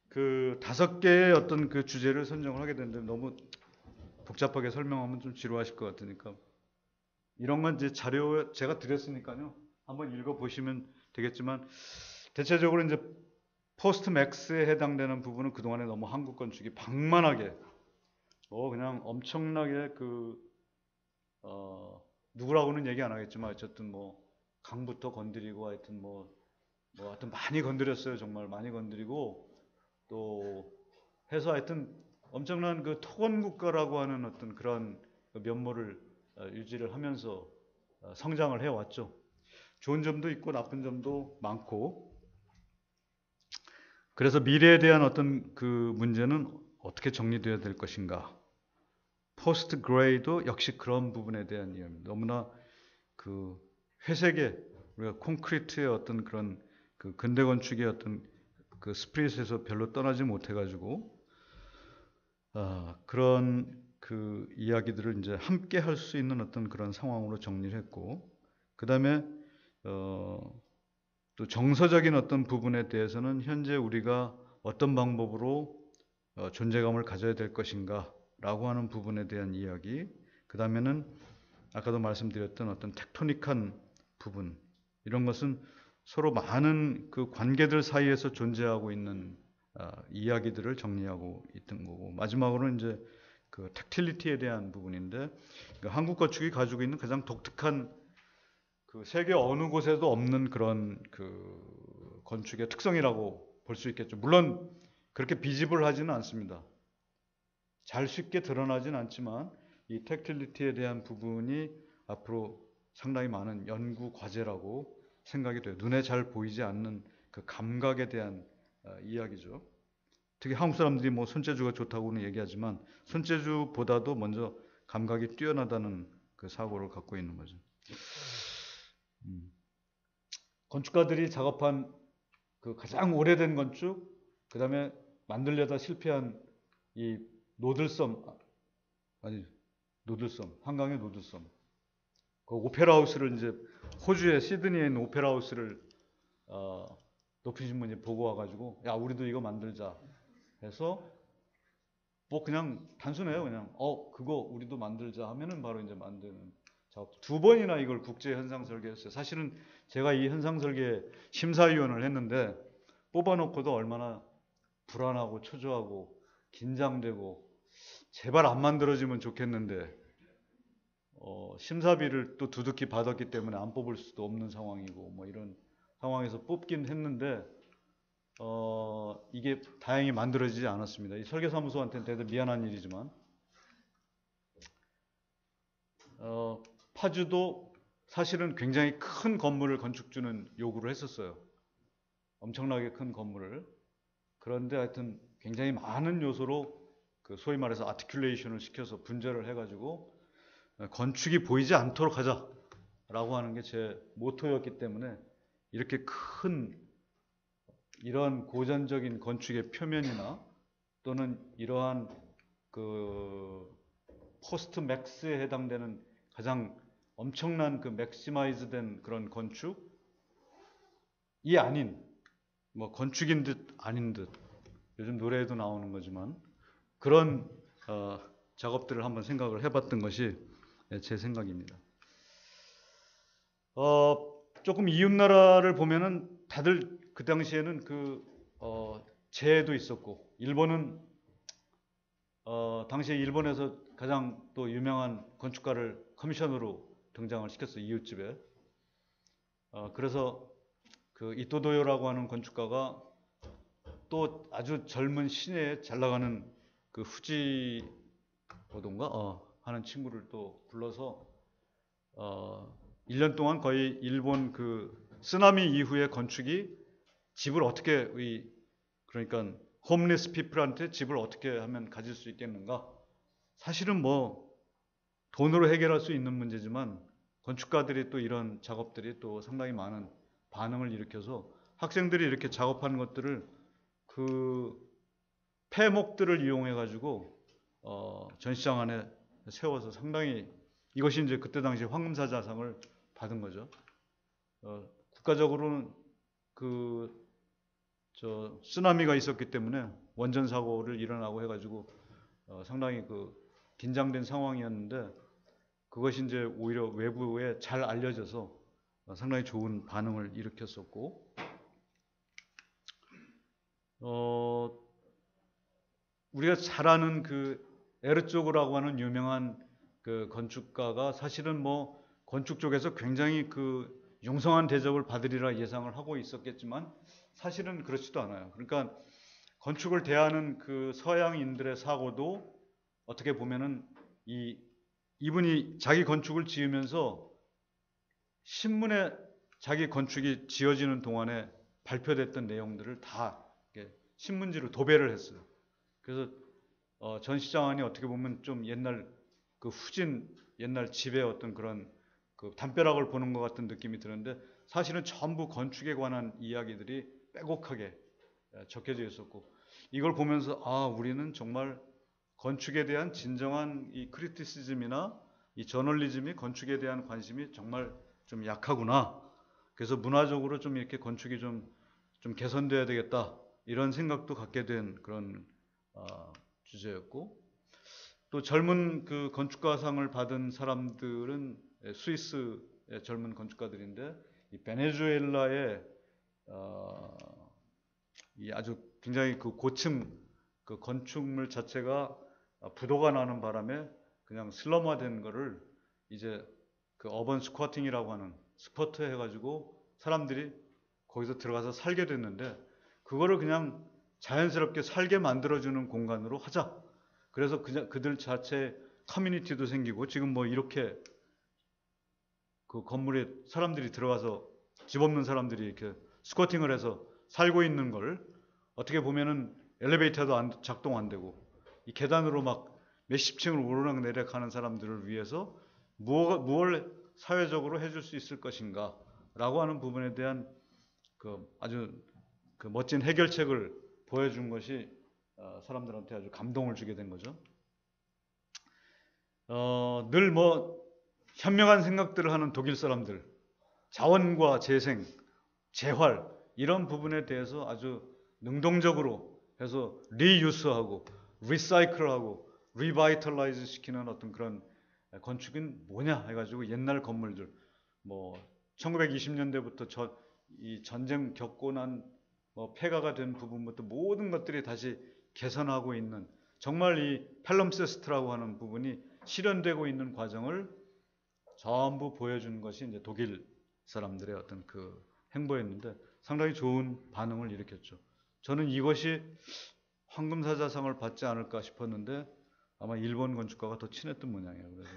그 5개의 어떤 그 주제를 선정을 하게 되는데, 너무 복잡하게 설명하면 좀 지루하실 것 같으니까 이런 건 이제 자료 제가 드렸으니까요. 한번 읽어보시면 되겠지만, 대체적으로 이제 포스트 맥스에 해당되는 부분은 그동안에 너무 한국 건축이 방만하게 그냥 엄청나게 누구라고는 얘기 안 하겠지만 어쨌든 뭐 강부터 건드리고 하여튼 많이 건드렸어요. 정말 많이 건드리고 또 해서 하여튼 엄청난 그 토건국가라고 하는 어떤 그런 면모를 유지를 하면서 성장을 해왔죠. 좋은 점도 있고 나쁜 점도 많고, 그래서 미래에 대한 어떤 그 문제는 어떻게 정리되어야 될 것인가. 포스트 그레이도 역시 그런 부분에 대한 이야기입니다. 너무나 그 회색의 우리가 콘크리트의 어떤 그런 그 근대 건축의 어떤 그 스피릿에서 별로 떠나지 못해가지고 그런 그 이야기들을 이제 함께 할 수 있는 어떤 그런 상황으로 정리를 했고, 그 다음에 또 정서적인 어떤 부분에 대해서는 현재 우리가 어떤 방법으로 존재감을 가져야 될 것인가 라고 하는 부분에 대한 이야기, 그 다음에는 아까도 말씀드렸던 어떤 텍토닉한 부분, 이런 것은 서로 많은 그 관계들 사이에서 존재하고 있는 이야기들을 정리하고 있던 거고, 마지막으로는 이제 그 텍틸리티에 대한 부분인데, 그 한국 건축이 가지고 있는 가장 독특한 그 세계 어느 곳에도 없는 그런 그 건축의 특성이라고 볼 수 있겠죠. 물론 그렇게 비지블하지는 않습니다. 잘 쉽게 드러나진 않지만 이 텍틸리티에 대한 부분이 앞으로 상당히 많은 연구 과제라고 생각이 돼요. 눈에 잘 보이지 않는 그 감각에 대한 이야기죠. 특히 한국 사람들이 뭐 손재주가 좋다고는 얘기하지만 손재주보다도 먼저 감각이 뛰어나다는 그 사고를 갖고 있는 거죠. 건축가들이 작업한 그 가장 오래된 건축, 그 다음에 만들려다 실패한 이 노들섬, 한강의 노들섬. 그 오페라 하우스를 이제 호주의 시드니에 있는 오페라 하우스를 높으신 분이 보고 와가지고, 야, 우리도 이거 만들자 해서 뭐 그냥 단순해요. 그냥 그거 우리도 만들자 하면은 바로 이제 만드는 작업. 2번이나 이걸 국제 현상 설계했어요. 사실은 제가 이 현상 설계 심사위원을 했는데 뽑아놓고도 얼마나 불안하고 초조하고 긴장되고 제발 안 만들어지면 좋겠는데 심사비를 또 두둑히 받았기 때문에 안 뽑을 수도 없는 상황이고 뭐 이런 상황에서 뽑긴 했는데 이게 다행히 만들어지지 않았습니다. 이 설계사무소한테는 대단히 미안한 일이지만 파주도 사실은 굉장히 큰 건물을 건축주는 요구를 했었어요. 엄청나게 큰 건물을. 그런데 하여튼 굉장히 많은 요소로 그 소위 말해서 아티큘레이션을 시켜서 분절을 해가지고 건축이 보이지 않도록 하자라고 하는 게 제 모토였기 때문에 이렇게 큰 이런 고전적인 건축의 표면이나 또는 이러한 그 포스트 맥스에 해당되는 가장 엄청난 그 맥시마이즈된 그런 건축이 아닌 뭐 건축인 듯 아닌 듯 요즘 노래에도 나오는 거지만 그런 작업들을 한번 생각을 해봤던 것이 제 생각입니다. 조금 이웃나라를 보면은 다들 그 당시에는 재해도 있었고 일본은 당시에 일본에서 가장 또 유명한 건축가를 커미션으로 등장을 시켰어요. 이웃집에. 그래서 그 이토도요라고 하는 건축가가 또 아주 젊은 시내에 잘 나가는 그 후지 오동가 하는 친구를 또 불러서 1년 동안 거의 일본 그 쓰나미 이후의 건축이 집을 어떻게 그러니까 홈리스 피플한테 집을 어떻게 하면 가질 수 있겠는가? 사실은 뭐 돈으로 해결할 수 있는 문제지만 건축가들이 또 이런 작업들이 또 상당히 많은 반응을 일으켜서 학생들이 이렇게 작업하는 것들을 그 폐목들을 이용해 가지고 전시장 안에 세워서 상당히 이것이 이제 그때 당시 황금사자상을 받은 거죠. 국가적으로는 쓰나미가 있었기 때문에 원전 사고를 일어나고 해가지고 상당히 그 긴장된 상황이었는데 그것이 이제 오히려 외부에 잘 알려져서 상당히 좋은 반응을 일으켰었고 우리가 잘 아는 그 에르조그라고 하는 유명한 그 건축가가 사실은 뭐 건축 쪽에서 굉장히 그 융성한 대접을 받으리라 예상을 하고 있었겠지만 사실은 그렇지도 않아요. 그러니까 건축을 대하는 그 서양인들의 사고도 어떻게 보면은 이분이 자기 건축을 지으면서 신문에 자기 건축이 지어지는 동안에 발표됐던 내용들을 다 신문지로 도배를 했어요. 그래서 전시장 안이 어떻게 보면 좀 옛날 그 후진 옛날 집의 어떤 그런 그 담벼락을 보는 것 같은 느낌이 드는데 사실은 전부 건축에 관한 이야기들이 빼곡하게 적혀져 있었고 이걸 보면서 아 우리는 정말 건축에 대한 진정한 이 크리티시즘이나 이 저널리즘이 건축에 대한 관심이 정말 좀 약하구나. 그래서 문화적으로 좀 이렇게 건축이 좀 개선돼야 되겠다. 이런 생각도 갖게 된 그런 주제였고 또 젊은 그 건축가상을 받은 사람들은 스위스의 젊은 건축가들인데 이 베네수엘라의 이 아주 굉장히 그 고층 그 건축물 자체가 부도가 나는 바람에 그냥 슬럼화된 거를 이제 그 어번 스쿼팅이라고 하는 스쿼트 해가지고 사람들이 거기서 들어가서 살게 됐는데 그거를 그냥 자연스럽게 살게 만들어주는 공간으로 하자. 그래서 그냥 그들 자체 커뮤니티도 생기고 지금 뭐 이렇게 그 건물에 사람들이 들어가서 집 없는 사람들이 이렇게 스쿼팅을 해서 살고 있는 걸 어떻게 보면은 엘리베이터도 작동 안 되고 이 계단으로 막 몇십 층을 오르락 내리락 하는 사람들을 위해서 무엇을 사회적으로 해줄 수 있을 것인가 라고 하는 부분에 대한 그 아주 그 멋진 해결책을 보여준 것이 사람들한테 아주 감동을 주게 된 거죠. 늘 뭐 현명한 생각들을 하는 독일 사람들, 자원과 재생, 재활 이런 부분에 대해서 아주 능동적으로 해서 리유스하고 리사이클하고 리바이털라이즈 시키는 어떤 그런 건축은 뭐냐 해가지고 옛날 건물들 뭐 1920년대부터 이 전쟁 겪고 난 뭐 폐가가 된 부분부터 모든 것들이 다시 개선하고 있는 정말 이 펠럼세스트라고 하는 부분이 실현되고 있는 과정을 전부 보여주는 것이 이제 독일 사람들의 어떤 그 행보였는데 상당히 좋은 반응을 일으켰죠. 저는 이것이 황금사자상을 받지 않을까 싶었는데 아마 일본 건축가가 더 친했던 모양이에요. 그래서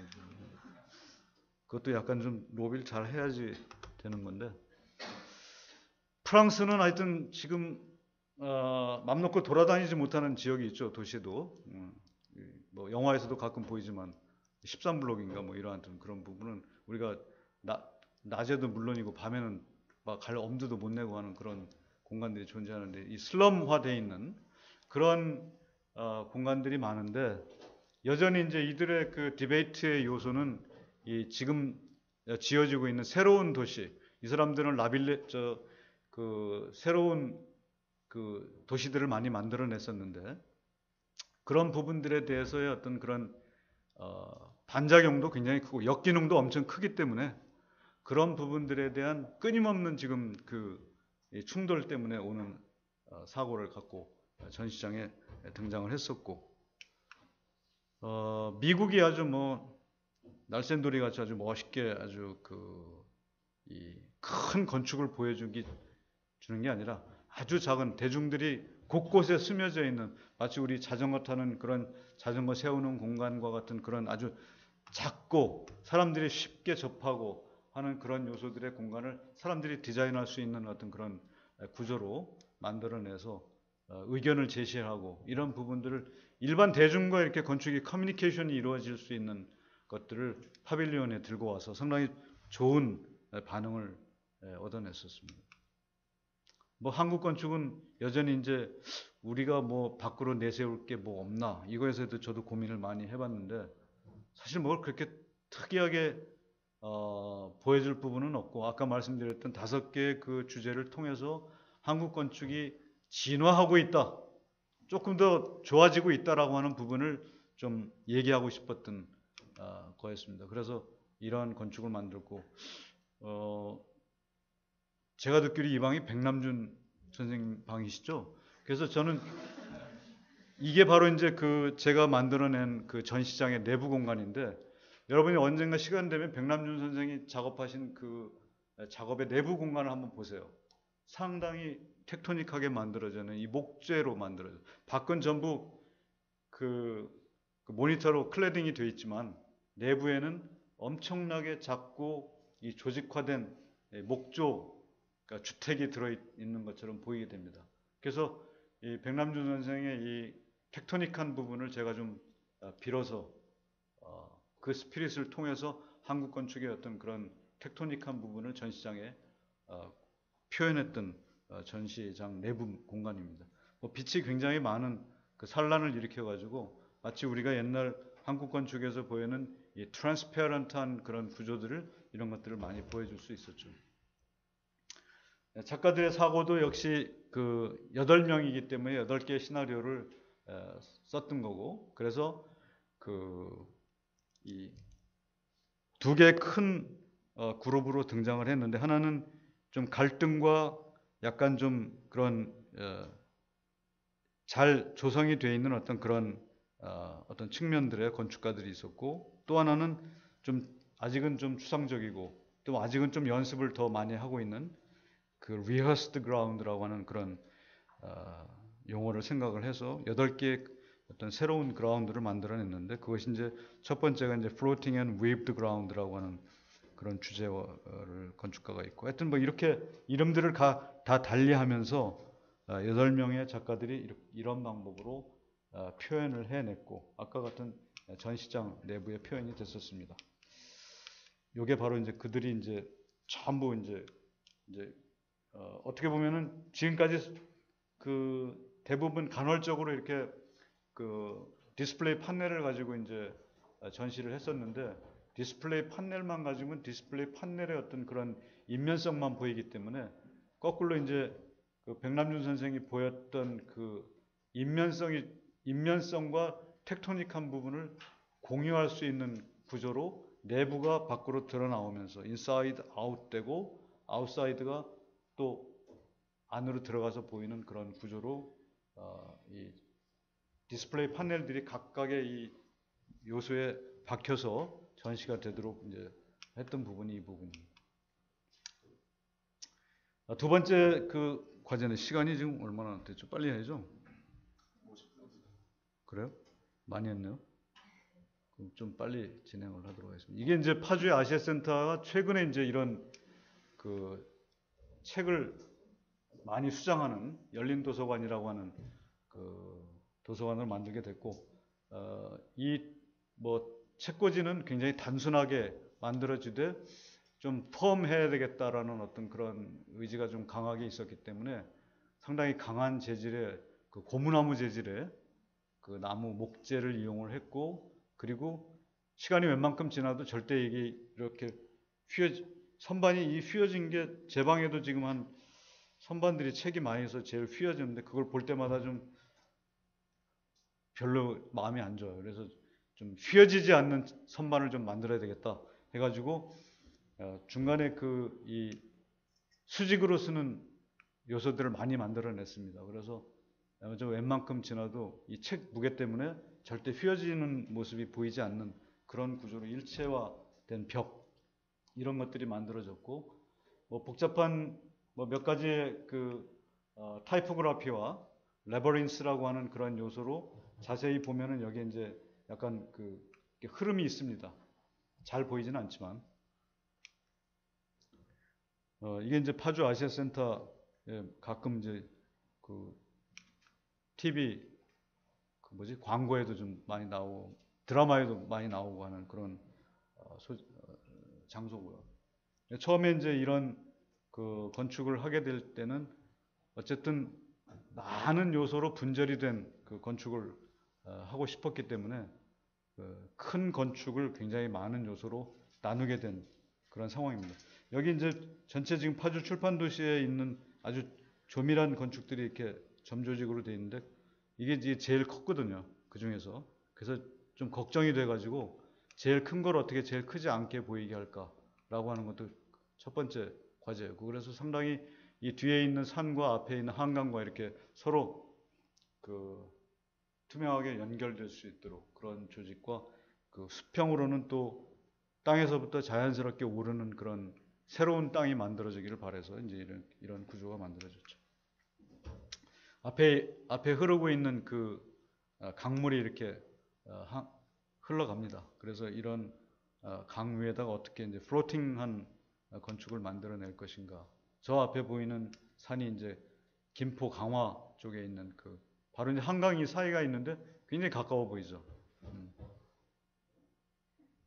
그것도 약간 좀 로비를 잘 해야지 되는 건데 프랑스는 하여튼 지금 맘 놓고 돌아다니지 못하는 지역이 있죠. 도시도 뭐 영화에서도 가끔 보이지만 13블록인가 뭐 이러한 그런 부분은 우리가 낮에도 물론이고 밤에는 막 갈 엄두도 못 내고 하는 그런 공간들이 존재하는데 이 슬럼화되어 있는 그런 공간들이 많은데 여전히 이제 이들의 그 디베이트의 요소는 이 지금 지어지고 있는 새로운 도시 이 사람들은 그 새로운 그 도시들을 많이 만들어냈었는데 그런 부분들에 대해서의 어떤 그런 반작용도 굉장히 크고 역기능도 엄청 크기 때문에 그런 부분들에 대한 끊임없는 지금 그 충돌 때문에 오는 사고를 갖고 전시장에 등장을 했었고 미국이 아주 뭐 날쌘돌이 같이 아주 멋있게 아주 그 이 큰 건축을 주는 게 아니라 아주 작은 대중들이 곳곳에 스며져 있는 마치 우리 자전거 타는 그런 자전거 세우는 공간과 같은 그런 아주 작고 사람들이 쉽게 접하고 하는 그런 요소들의 공간을 사람들이 디자인할 수 있는 어떤 그런 구조로 만들어내서 의견을 제시하고 이런 부분들을 일반 대중과 이렇게 건축이 커뮤니케이션이 이루어질 수 있는 것들을 파빌리온에 들고 와서 상당히 좋은 반응을 얻어냈었습니다. 뭐 한국 건축은 여전히 이제 우리가 뭐 밖으로 내세울 게 뭐 없나 이거에서도 저도 고민을 많이 해봤는데 사실 뭘 그렇게 특이하게 보여줄 부분은 없고 아까 말씀드렸던 5개의 그 주제를 통해서 한국 건축이 진화하고 있다, 조금 더 좋아지고 있다라고 하는 부분을 좀 얘기하고 싶었던 거였습니다. 그래서 이러한 건축을 만들고 제가 듣기로 이 방이 백남준 선생님 방이시죠? 그래서 저는 이게 바로 이제 그 제가 만들어낸 그 전시장의 내부 공간인데 여러분이 언젠가 시간 되면 백남준 선생이 작업하신 그 작업의 내부 공간을 한번 보세요. 상당히 텍토닉하게 만들어져는 이 목재로 만들어져. 밖은 전부 그 모니터로 클래딩이 되어 있지만 내부에는 엄청나게 작고 이 조직화된 목조, 그러니까 주택이 들어있는 것처럼 보이게 됩니다. 그래서 이 백남준 선생의 이 텍토닉한 부분을 제가 좀 빌어서 그 스피릿을 통해서 한국 건축의 어떤 그런 텍토닉한 부분을 전시장에 표현했던 전시장 내부 공간입니다. 뭐 빛이 굉장히 많은 그 산란을 일으켜가지고 마치 우리가 옛날 한국 건축에서 보이는 이 트랜스페런트한 그런 구조들을 이런 것들을 많이 보여줄 수 있었죠. 작가들의 사고도 역시 그 8명이기 때문에 8개의 시나리오를 썼던 거고, 그래서 그 이 2개의 큰 그룹으로 등장을 했는데, 하나는 좀 갈등과 약간 좀 그런 잘 조성이 되어 있는 어떤 그런 어떤 측면들의 건축가들이 있었고, 또 하나는 좀 아직은 좀 추상적이고 또 아직은 좀 연습을 더 많이 하고 있는 그 rehearsed ground라고 하는 그런 용어를 생각을 해서 8개의 어떤 새로운 그라운드를 만들어냈는데, 그것이 이제 첫 번째가 이제 floating and waved ground라고 하는 그런 주제를 건축가가 있고, 하여튼 뭐 이렇게 이름들을 다 달리하면서 8명의 작가들이 이런 방법으로 표현을 해냈고, 아까 같은 전시장 내부의 표현이 됐었습니다. 이게 바로 이제 그들이 이제 전부 이제 어떻게 보면은 지금까지 그 대부분 간헐적으로 이렇게 그 디스플레이 판넬을 가지고 이제 전시를 했었는데, 디스플레이 판넬만 가지고는 디스플레이 판넬의 어떤 그런 인면성만 보이기 때문에 거꾸로 이제 그 백남준 선생이 보였던 그 인면성과 텍토닉한 부분을 공유할 수 있는 구조로 내부가 밖으로 드러나오면서 인사이드 아웃 되고 아웃사이드가 또 안으로 들어가서 보이는 그런 구조로 이 디스플레이 판넬들이 각각의 이 요소에 박혀서 전시가 되도록 이제 했던 부분이 이 부분입니다. 두 번째 그 과제는 시간이 지금 얼마나 됐죠? 빨리 해야죠. 그래요? 많이 했네요. 그럼 좀 빨리 진행을 하도록 하겠습니다. 이게 이제 파주의 아시아센터가 최근에 이제 이런 그 책을 많이 수장하는 열린 도서관이라고 하는 그 도서관을 만들게 됐고, 이 뭐 책꽂이는 굉장히 단순하게 만들어지되 좀 펌해야 되겠다라는 어떤 그런 의지가 좀 강하게 있었기 때문에 상당히 강한 재질의 그 고무나무 재질의 그 나무 목재를 이용을 했고, 그리고 시간이 웬만큼 지나도 절대 이게 이렇게 선반이 이 휘어진 게 제 방에도 지금 한 선반들이 책이 많이 있어서 제일 휘어졌는데, 그걸 볼 때마다 좀 별로 마음이 안 좋아요. 그래서 좀 휘어지지 않는 선반을 좀 만들어야 되겠다 해가지고 중간에 그 이 수직으로 쓰는 요소들을 많이 만들어냈습니다. 그래서 좀 웬만큼 지나도 이 책 무게 때문에 절대 휘어지는 모습이 보이지 않는 그런 구조로 일체화된 벽, 이런 것들이 만들어졌고, 뭐 복잡한 뭐 몇 가지의 그 타이포그라피와 레버린스라고 하는 그런 요소로 자세히 보면은 여기 이제 약간 그 흐름이 있습니다. 잘 보이지는 않지만 이게 이제 파주 아시아센터에 가끔 이제 그 TV 그 뭐지 광고에도 좀 많이 나오고 드라마에도 많이 나오고 하는 그런 장소고요. 처음에 이제 이런 그 건축을 하게 될 때는 어쨌든 많은 요소로 분절이 된 그 건축을 하고 싶었기 때문에 큰 건축을 굉장히 많은 요소로 나누게 된 그런 상황입니다. 여기 이제 전체 지금 파주 출판 도시에 있는 아주 조밀한 건축들이 이렇게 점조직으로 되어 있는데, 이게 이제 제일 컸거든요. 그 중에서. 그래서 좀 걱정이 돼가지고 제일 큰 걸 어떻게 제일 크지 않게 보이게 할까라고 하는 것도 첫 번째 과제였고, 그래서 상당히 이 뒤에 있는 산과 앞에 있는 한강과 이렇게 서로 그 투명하게 연결될 수 있도록 그런 조직과 그 수평으로는 또 땅에서부터 자연스럽게 오르는 그런 새로운 땅이 만들어지기를 바라서 이제 이런 구조가 만들어졌죠. 앞에 흐르고 있는 그 강물이 이렇게 흘러갑니다. 그래서 이런 강 위에다가 어떻게 이제 플로팅한 건축을 만들어낼 것인가. 저 앞에 보이는 산이 이제 김포 강화 쪽에 있는 그 바로 이제 한강이 사이가 있는데 굉장히 가까워 보이죠.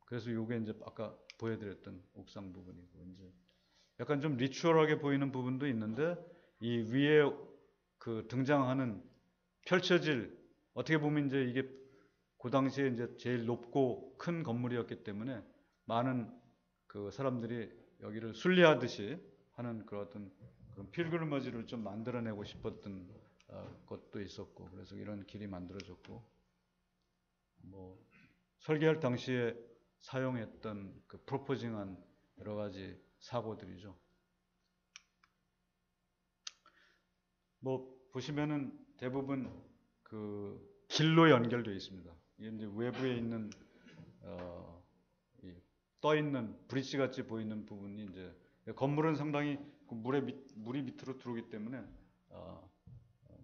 그래서 요게 이제 아까 보여드렸던 옥상 부분이고, 이제 약간 좀 리추얼하게 보이는 부분도 있는데, 이 위에 그 등장하는 펼쳐질, 어떻게 보면 이제 이게 그 당시에 이제 제일 높고 큰 건물이었기 때문에 많은 그 사람들이 여기를 순례하듯이 하는 그런 어떤 그런 필그리머지를 좀 만들어내고 싶었던 것도 있었고, 그래서 이런 길이 만들어졌고, 뭐 설계할 당시에 사용했던 그 프로포징한 여러 가지 사고들이죠. 뭐 보시면은 대부분 그 길로 연결되어 있습니다. 이게 이제 외부에 있는 떠 있는 브릿지 같이 보이는 부분이 이제 건물은 상당히 그 물이 밑으로 들어오기 때문에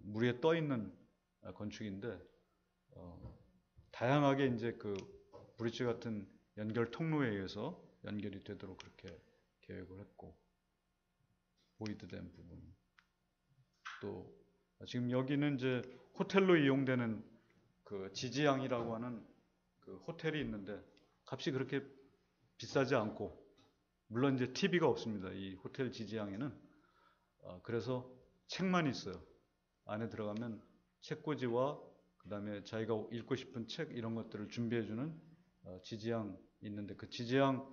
물 위에 떠 있는 건축인데 다양하게 이제 그 브릿지 같은 연결 통로에 의해서 연결이 되도록 그렇게 계획을 했고, 보이드된 부분. 또 지금 여기는 이제 호텔로 이용되는 그 지지양이라고 하는 그 호텔이 있는데 값이 그렇게 비싸지 않고, 물론 이제 TV가 없습니다. 이 호텔 지지양에는. 그래서 책만 있어요. 안에 들어가면 책꽂이와 그 다음에 자기가 읽고 싶은 책 이런 것들을 준비해주는 지지양 있는데, 그 지지양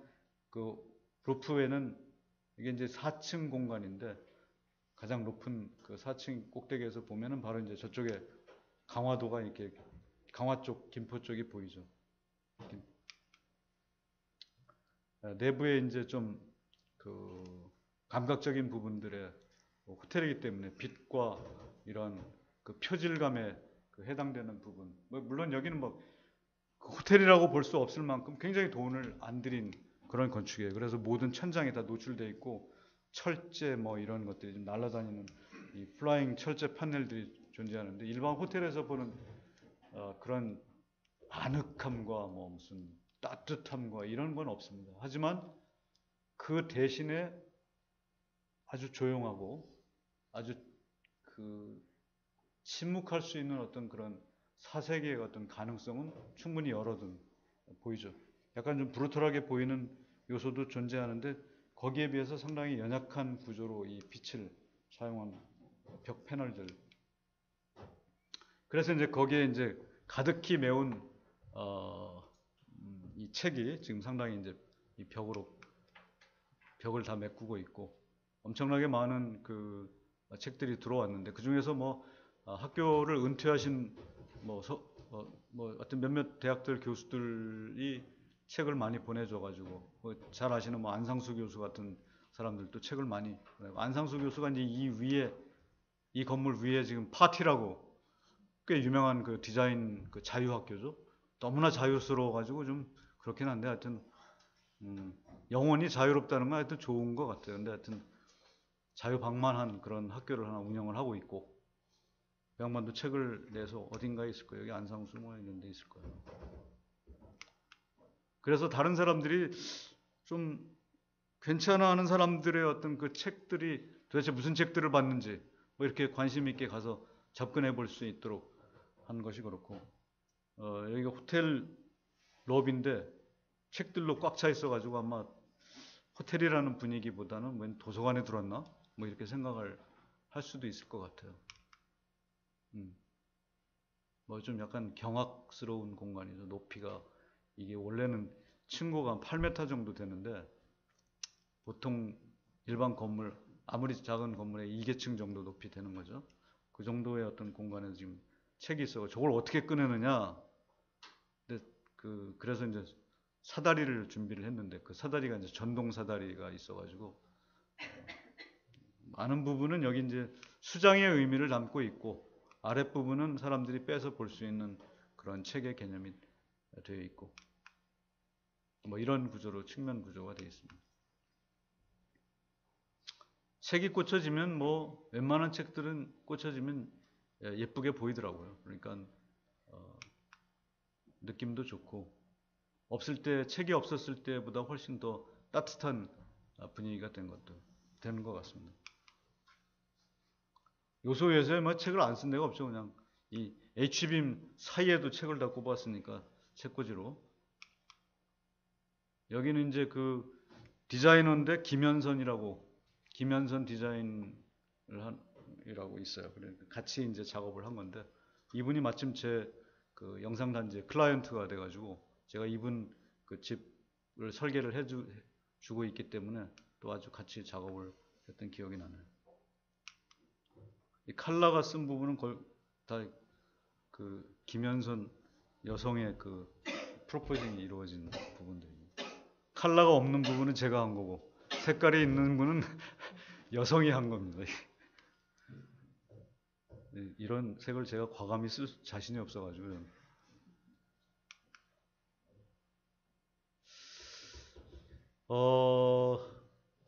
그 루프에는 이게 이제 4층 공간인데 가장 높은 그 4층 꼭대기에서 보면은 바로 이제 저쪽에 강화도가 이렇게 강화 쪽, 김포 쪽이 보이죠. 내부에 이제 좀 그 감각적인 부분들의 호텔이기 때문에 빛과 이런 그 표질감에 그 해당되는 부분. 뭐 물론 여기는 뭐 호텔이라고 볼 수 없을 만큼 굉장히 돈을 안 들인 그런 건축이에요. 그래서 모든 천장이 다 노출되어 있고 철제 뭐 이런 것들이 좀 날아다니는 이 플라잉 철제 판넬들이 존재하는데, 일반 호텔에서 보는 그런 아늑함과 뭐 무슨 따뜻함과 이런 건 없습니다. 하지만 그 대신에 아주 조용하고 아주 그 침묵할 수 있는 어떤 그런 사색의 어떤 가능성은 충분히 열어둔 보이죠. 약간 좀 브루털하게 보이는 요소도 존재하는데 거기에 비해서 상당히 연약한 구조로 이 빛을 사용한 벽 패널들. 그래서 이제 거기에 이제 가득히 메운 이 책이 지금 상당히 이제 이 벽을 다 메꾸고 있고, 엄청나게 많은 그 책들이 들어왔는데 그 중에서 뭐 학교를 은퇴하신 뭐 어떤 몇몇 대학들 교수들이 책을 많이 보내줘가지고 잘 아시는 뭐 안상수 교수 같은 사람들도 책을 많이 보내고, 안상수 교수가 이제 이 건물 위에 지금 파티라고 꽤 유명한 그 디자인 그 자유학교죠. 너무나 자유스러워가지고 좀 그렇긴 한데 하여튼 영원히 자유롭다는 건 하여튼 좋은 것 같아요. 근데 하여튼 자유방만한 그런 학교를 하나 운영을 하고 있고, 그 양반도 책을 내서 어딘가에 있을 거예요. 여기 안상수 뭐 이런 데 있을 거예요. 그래서 다른 사람들이 좀 괜찮아 하는 사람들의 어떤 그 책들이 도대체 무슨 책들을 봤는지 뭐 이렇게 관심 있게 가서 접근해 볼 수 있도록 한 것이 그렇고, 여기가 호텔 럽인데 책들로 꽉 차 있어가지고 아마 호텔이라는 분위기보다는 웬 도서관에 들었나? 뭐 이렇게 생각을 할 수도 있을 것 같아요. 뭐 좀 약간 경악스러운 공간이죠. 높이가 이게 원래는 층고가 한 8m 정도 되는데 보통 일반 건물 아무리 작은 건물에 2계층 정도 높이 되는 거죠. 그 정도의 어떤 공간에서 지금 책이 있어. 저걸 어떻게 꺼내느냐? 근데 그래서 이제 사다리를 준비를 했는데 그 사다리가 이제 전동 사다리가 있어가지고 많은 부분은 여기 이제 수장의 의미를 담고 있고, 아랫부분은 사람들이 빼서 볼 수 있는 그런 책의 개념이 되어 있고, 뭐 이런 구조로 측면 구조가 되어 있습니다. 책이 꽂혀지면 뭐 웬만한 책들은 꽂혀지면 예쁘게 보이더라고요. 그러니까 느낌도 좋고, 책이 없었을 때보다 훨씬 더 따뜻한 분위기가 되는 것 같습니다. 요소에서 뭐 책을 안 쓴 데가 없죠. 그냥 이 H빔 사이에도 책을 다 꼽았으니까 책꽂이로. 여기는 이제 그 디자이너인데 김현선 디자인이라고 있어요. 그래 같이 이제 작업을 한 건데 이분이 마침 제 그 영상 단지의 클라이언트가 돼가지고 제가 이분 그 집을 설계를 해주고 있기 때문에 또 아주 같이 작업을 했던 기억이 나네요. 이 칼라가 쓴 부분은 다 그 김현선 여성의 그 프로포징이 이루어진 부분들입니다. 칼라가 없는 부분은 제가 한 거고 색깔이 있는 부분은 여성이 한 겁니다. 이런 색을 제가 과감히 쓸 자신이 없어가지고.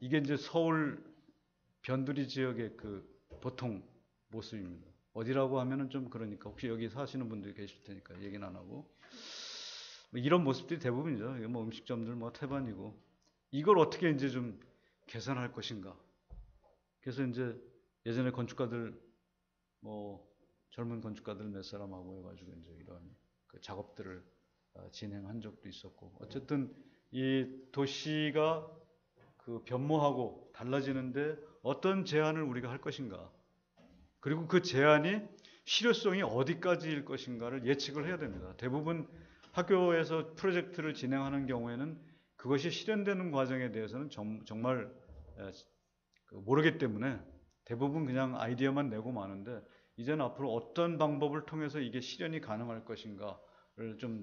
이게 이제 서울 변두리 지역의 그 보통 모습입니다. 어디라고 하면은 좀 그러니까 혹시 여기 사시는 분들이 계실 테니까 얘기는 안 하고 이런 모습들이 대부분이죠. 이게 뭐 음식점들 뭐 태반이고 이걸 어떻게 이제 좀 개선할 것인가. 그래서 이제 예전에 건축가들 뭐 젊은 건축가들 몇 사람하고 해가지고 이제 이런 그 작업들을 진행한 적도 있었고 어쨌든 이 도시가 그 변모하고 달라지는데 어떤 제안을 우리가 할 것인가 그리고 그 제안이 실효성이 어디까지일 것인가를 예측을 해야 됩니다. 대부분 학교에서 프로젝트를 진행하는 경우에는 그것이 실현되는 과정에 대해서는 정말 모르기 때문에 대부분 그냥 아이디어만 내고 마는데 이제는 앞으로 어떤 방법을 통해서 이게 실현이 가능할 것인가를 좀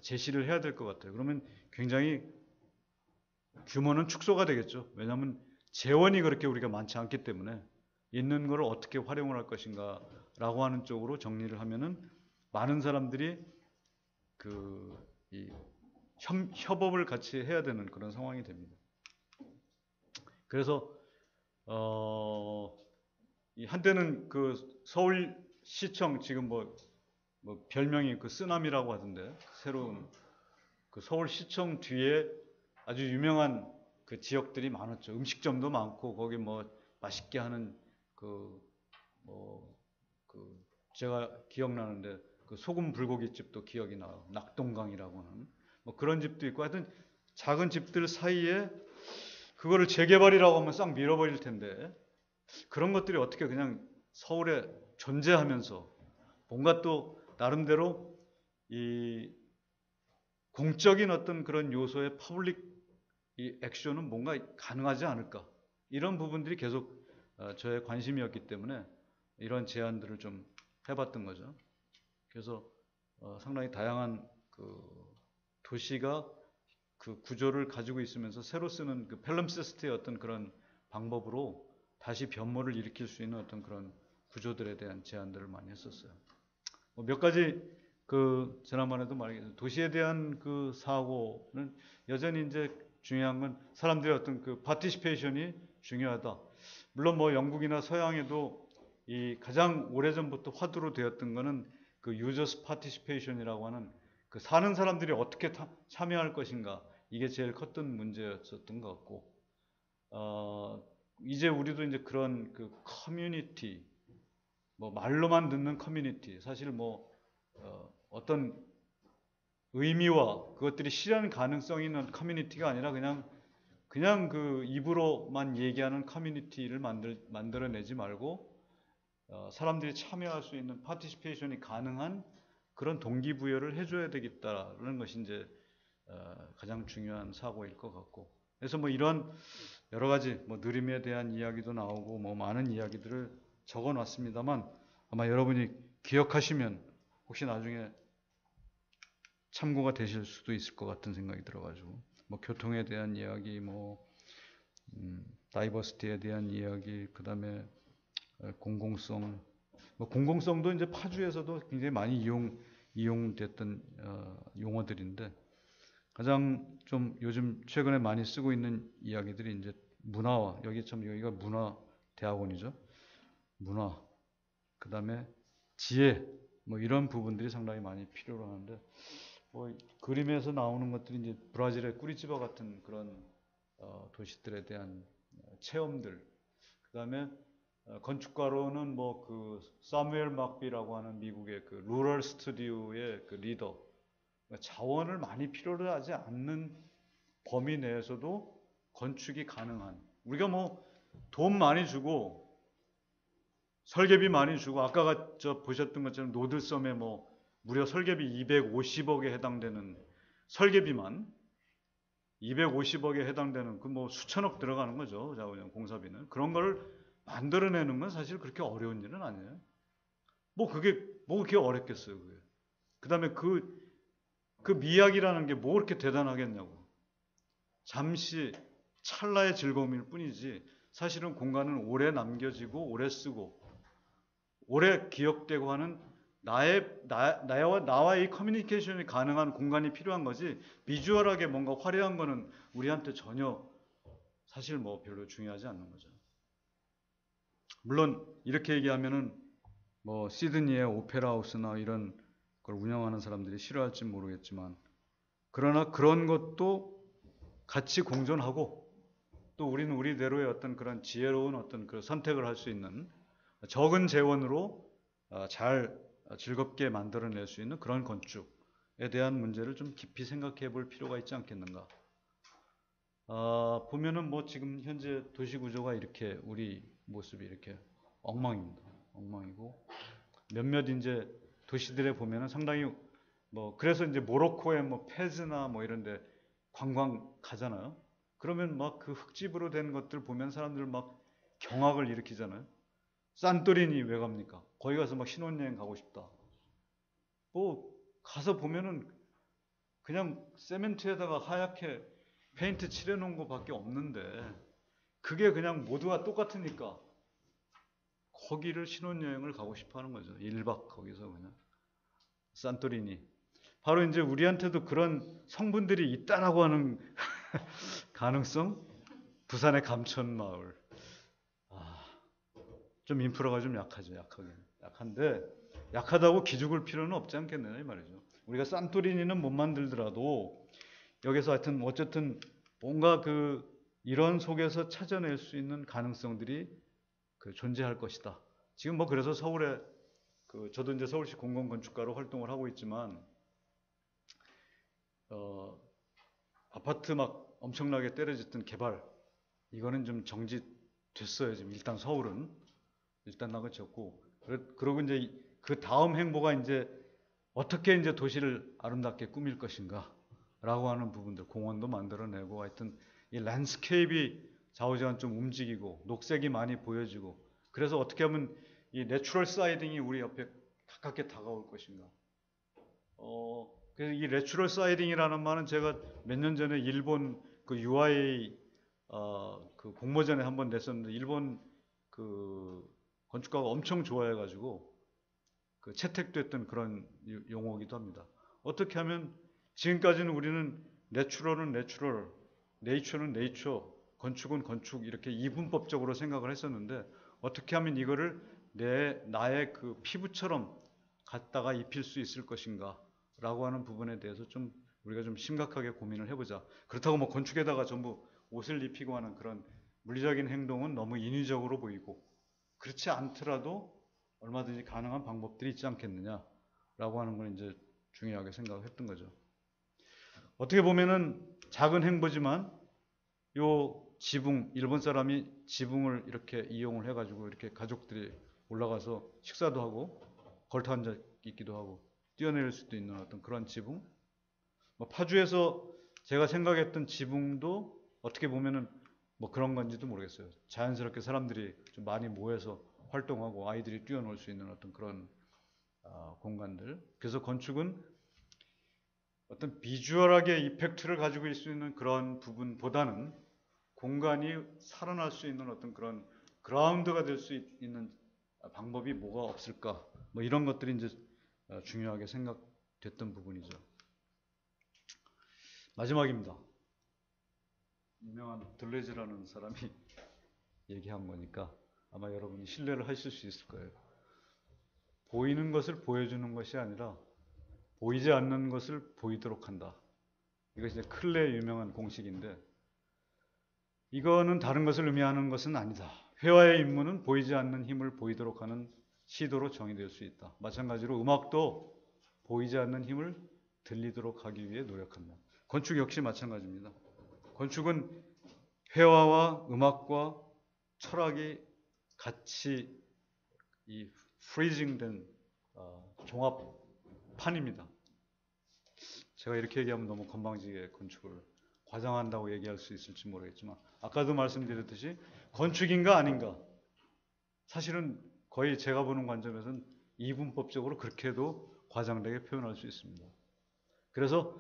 제시를 해야 될 것 같아요. 그러면 굉장히 규모는 축소가 되겠죠. 왜냐하면 재원이 그렇게 우리가 많지 않기 때문에 있는 걸 어떻게 활용을 할 것인가 라고 하는 쪽으로 정리를 하면은 많은 사람들이 이 협업을 같이 해야 되는 그런 상황이 됩니다. 그래서 이 한때는 그 서울시청 지금 뭐 별명이 그 쓰나미라고 하던데 새로운 그 서울시청 뒤에 아주 유명한 그 지역들이 많았죠. 음식점도 많고 거기 뭐 맛있게 하는 제가 기억나는데 그 소금 불고기집도 기억이 나요. 낙동강이라고 하는 뭐 그런 집도 있고 하여튼 작은 집들 사이에 그거를 재개발이라고 하면 싹 밀어버릴 텐데 그런 것들이 어떻게 그냥 서울에 존재하면서 뭔가 또 나름대로 이 공적인 어떤 그런 요소의 퍼블릭 이 액션은 뭔가 가능하지 않을까 이런 부분들이 계속 저의 관심이었기 때문에 이런 제안들을 좀 해봤던 거죠. 그래서 상당히 다양한 그 도시가 그 구조를 가지고 있으면서 새로 쓰는 그 펠럼세스트의 어떤 그런 방법으로 다시 변모를 일으킬 수 있는 어떤 그런 구조들에 대한 제안들을 많이 했었어요. 몇 가지 그 지난번에도 말했듯이 도시에 대한 그 사고는 여전히 이제 중요한 건 사람들의 어떤 그 파티시페이션이 중요하다. 물론 뭐 영국이나 서양에도 이 가장 오래전부터 화두로 되었던 거는 그 유저스 파티시페이션이라고 하는 그 사는 사람들이 어떻게 참여할 것인가 이게 제일 컸던 문제였었던 것 같고 이제 우리도 이제 그런 그 커뮤니티 뭐 말로만 듣는 커뮤니티 사실 뭐 어떤 의미와 그것들이 실현 가능성 있는 커뮤니티가 아니라 그냥 그 입으로만 얘기하는 커뮤니티를 만들어내지 말고 사람들이 참여할 수 있는 파티시페이션이 가능한 그런 동기부여를 해줘야 되겠다는 것이 이제 가장 중요한 사고일 것 같고 그래서 뭐 이런 여러 가지 뭐 느림에 대한 이야기도 나오고 뭐 많은 이야기들을 적어놨습니다만 아마 여러분이 기억하시면 혹시 나중에 참고가 되실 수도 있을 것 같은 생각이 들어가지고 뭐 교통에 대한 이야기, 뭐 다이버시티에 대한 이야기, 그 다음에 공공성, 뭐 공공성도 이제 파주에서도 굉장히 많이 이용됐던 용어들인데 가장 좀 요즘 최근에 많이 쓰고 있는 이야기들이 이제 문화와 여기가 문화 대학원이죠. 문화, 그 다음에 지혜, 뭐 이런 부분들이 상당히 많이 필요로 하는데 뭐 그림에서 나오는 것들이 이제 브라질의 꾸리티바 같은 그런 도시들에 대한 체험들, 그 다음에 건축가로는 뭐 그 사무엘 막비라고 하는 미국의 그 루럴 스튜디오의 그 리더, 그러니까 자원을 많이 필요로 하지 않는 범위 내에서도 건축이 가능한, 우리가 뭐 돈 많이 주고 설계비 많이 주고 아까 저 보셨던 것처럼 노드섬에 뭐 무려 설계비 250억에 해당되는 설계비만 250억에 해당되는 그 뭐 수천억 들어가는 거죠. 자원형 공사비는. 그런 걸 만들어내는 건 사실 그렇게 어려운 일은 아니에요. 뭐 그게 어렵겠어요, 그게. 그 다음에 그 미학이라는 게 뭐 그렇게 대단하겠냐고. 잠시 찰나의 즐거움일 뿐이지 사실은 공간은 오래 남겨지고 오래 쓰고 오래 기억되고 하는 나와의 커뮤니케이션이 가능한 공간이 필요한 거지, 비주얼하게 뭔가 화려한 거는 우리한테 전혀 사실 뭐 별로 중요하지 않는 거죠. 물론 이렇게 얘기하면은 뭐 시드니의 오페라 하우스나 이런 걸 운영하는 사람들이 싫어할지 모르겠지만, 그러나 그런 것도 같이 공존하고 또 우리는 우리대로의 어떤 그런 지혜로운 어떤 그 선택을 할 수 있는, 적은 재원으로 잘 즐겁게 만들어낼 수 있는 그런 건축에 대한 문제를 좀 깊이 생각해 볼 필요가 있지 않겠는가. 보면은 뭐 지금 현재 도시 구조가 이렇게, 우리 모습이 이렇게 엉망입니다. 엉망이고 몇몇 이제 도시들에 보면은 상당히 뭐, 그래서 이제 모로코의 뭐 페즈나 뭐 이런데 관광 가잖아요. 그러면 막 그 흙집으로 된 것들 보면 사람들 막 경악을 일으키잖아요. 산토리니 왜 갑니까? 거기 가서 막 신혼여행 가고 싶다. 뭐 가서 보면은 그냥 세멘트에다가 하얗게 페인트 칠해놓은 거밖에 없는데 그게 그냥 모두가 똑같으니까 거기를 신혼여행을 가고 싶어하는 거죠. 1박 거기서 그냥 산토리니. 바로 이제 우리한테도 그런 성분들이 있다라고 하는 가능성. 부산의 감천마을. 좀 인프라가 좀 약하죠. 약한데 약하다고 기죽을 필요는 없지 않겠느냐 이 말이죠. 우리가 산토리니는 못 만들더라도 여기서 하여튼 어쨌든 뭔가 그 이런 속에서 찾아낼 수 있는 가능성들이 그 존재할 것이다. 지금 뭐 그래서 서울에 저도 이제 서울시 공공건축가로 활동을 하고 있지만 아파트 막 엄청나게 때려짓던 개발, 이거는 좀 정지됐어요. 지금 일단 서울은 일단 나그쳤고, 그러고 이제 그 다음 행보가 이제 어떻게 이제 도시를 아름답게 꾸밀 것인가라고 하는 부분들, 공원도 만들어내고 하여튼 이 랜드스케이프가 좌우지간 좀 움직이고 녹색이 많이 보여지고, 그래서 어떻게 하면 이 내추럴 사이딩이 우리 옆에 가깝게 다가올 것인가. 그래서 이 내추럴 사이딩이라는 말은 제가 몇 년 전에 일본 그 UIA 그 공모전에 한번 냈었는데 일본 그 건축가가 엄청 좋아해가지고 그 채택됐던 그런 용어이기도 합니다. 어떻게 하면 지금까지는 우리는 내추럴은 내추럴, 네이처는 네이처, 건축은 건축 이렇게 이분법적으로 생각을 했었는데 어떻게 하면 이거를 나의 그 피부처럼 갖다가 입힐 수 있을 것인가 라고 하는 부분에 대해서 좀 우리가 좀 심각하게 고민을 해보자. 그렇다고 뭐 건축에다가 전부 옷을 입히고 하는 그런 물리적인 행동은 너무 인위적으로 보이고, 그렇지 않더라도 얼마든지 가능한 방법들이 있지 않겠느냐라고 하는 걸 이제 중요하게 생각했던 거죠. 어떻게 보면은 작은 행보지만 요 지붕, 일본 사람이 지붕을 이렇게 이용을 해가지고 이렇게 가족들이 올라가서 식사도 하고 걸터 앉아 있기도 하고 뛰어내릴 수도 있는 어떤 그런 지붕. 뭐 파주에서 제가 생각했던 지붕도 어떻게 보면은 뭐 그런 건지도 모르겠어요. 자연스럽게 사람들이 좀 많이 모여서 활동하고 아이들이 뛰어놀 수 있는 어떤 그런 공간들. 그래서 건축은 어떤 비주얼하게 이펙트를 가지고 있을 수 있는 그런 부분보다는 공간이 살아날 수 있는 어떤 그런 그라운드가 될 수 있는 방법이 뭐가 없을까. 뭐 이런 것들이 이제 중요하게 생각됐던 부분이죠. 마지막입니다. 유명한 들레즈라는 사람이 얘기한 거니까 아마 여러분이 신뢰를 하실 수 있을 거예요. 보이는 것을 보여주는 것이 아니라 보이지 않는 것을 보이도록 한다. 이것이 이제 클레의 유명한 공식인데, 이거는 다른 것을 의미하는 것은 아니다. 회화의 임무는 보이지 않는 힘을 보이도록 하는 시도로 정의될 수 있다. 마찬가지로 음악도 보이지 않는 힘을 들리도록 하기 위해 노력한다. 건축 역시 마찬가지입니다. 건축은 회화와 음악과 철학이 같이 이 프리징된 종합판입니다. 제가 이렇게 얘기하면 너무 건방지게 건축을 과장한다고 얘기할 수 있을지 모르겠지만 아까도 말씀드렸듯이 건축인가 아닌가 사실은 거의 제가 보는 관점에서는 이분법적으로 그렇게도 과장되게 표현할 수 있습니다. 그래서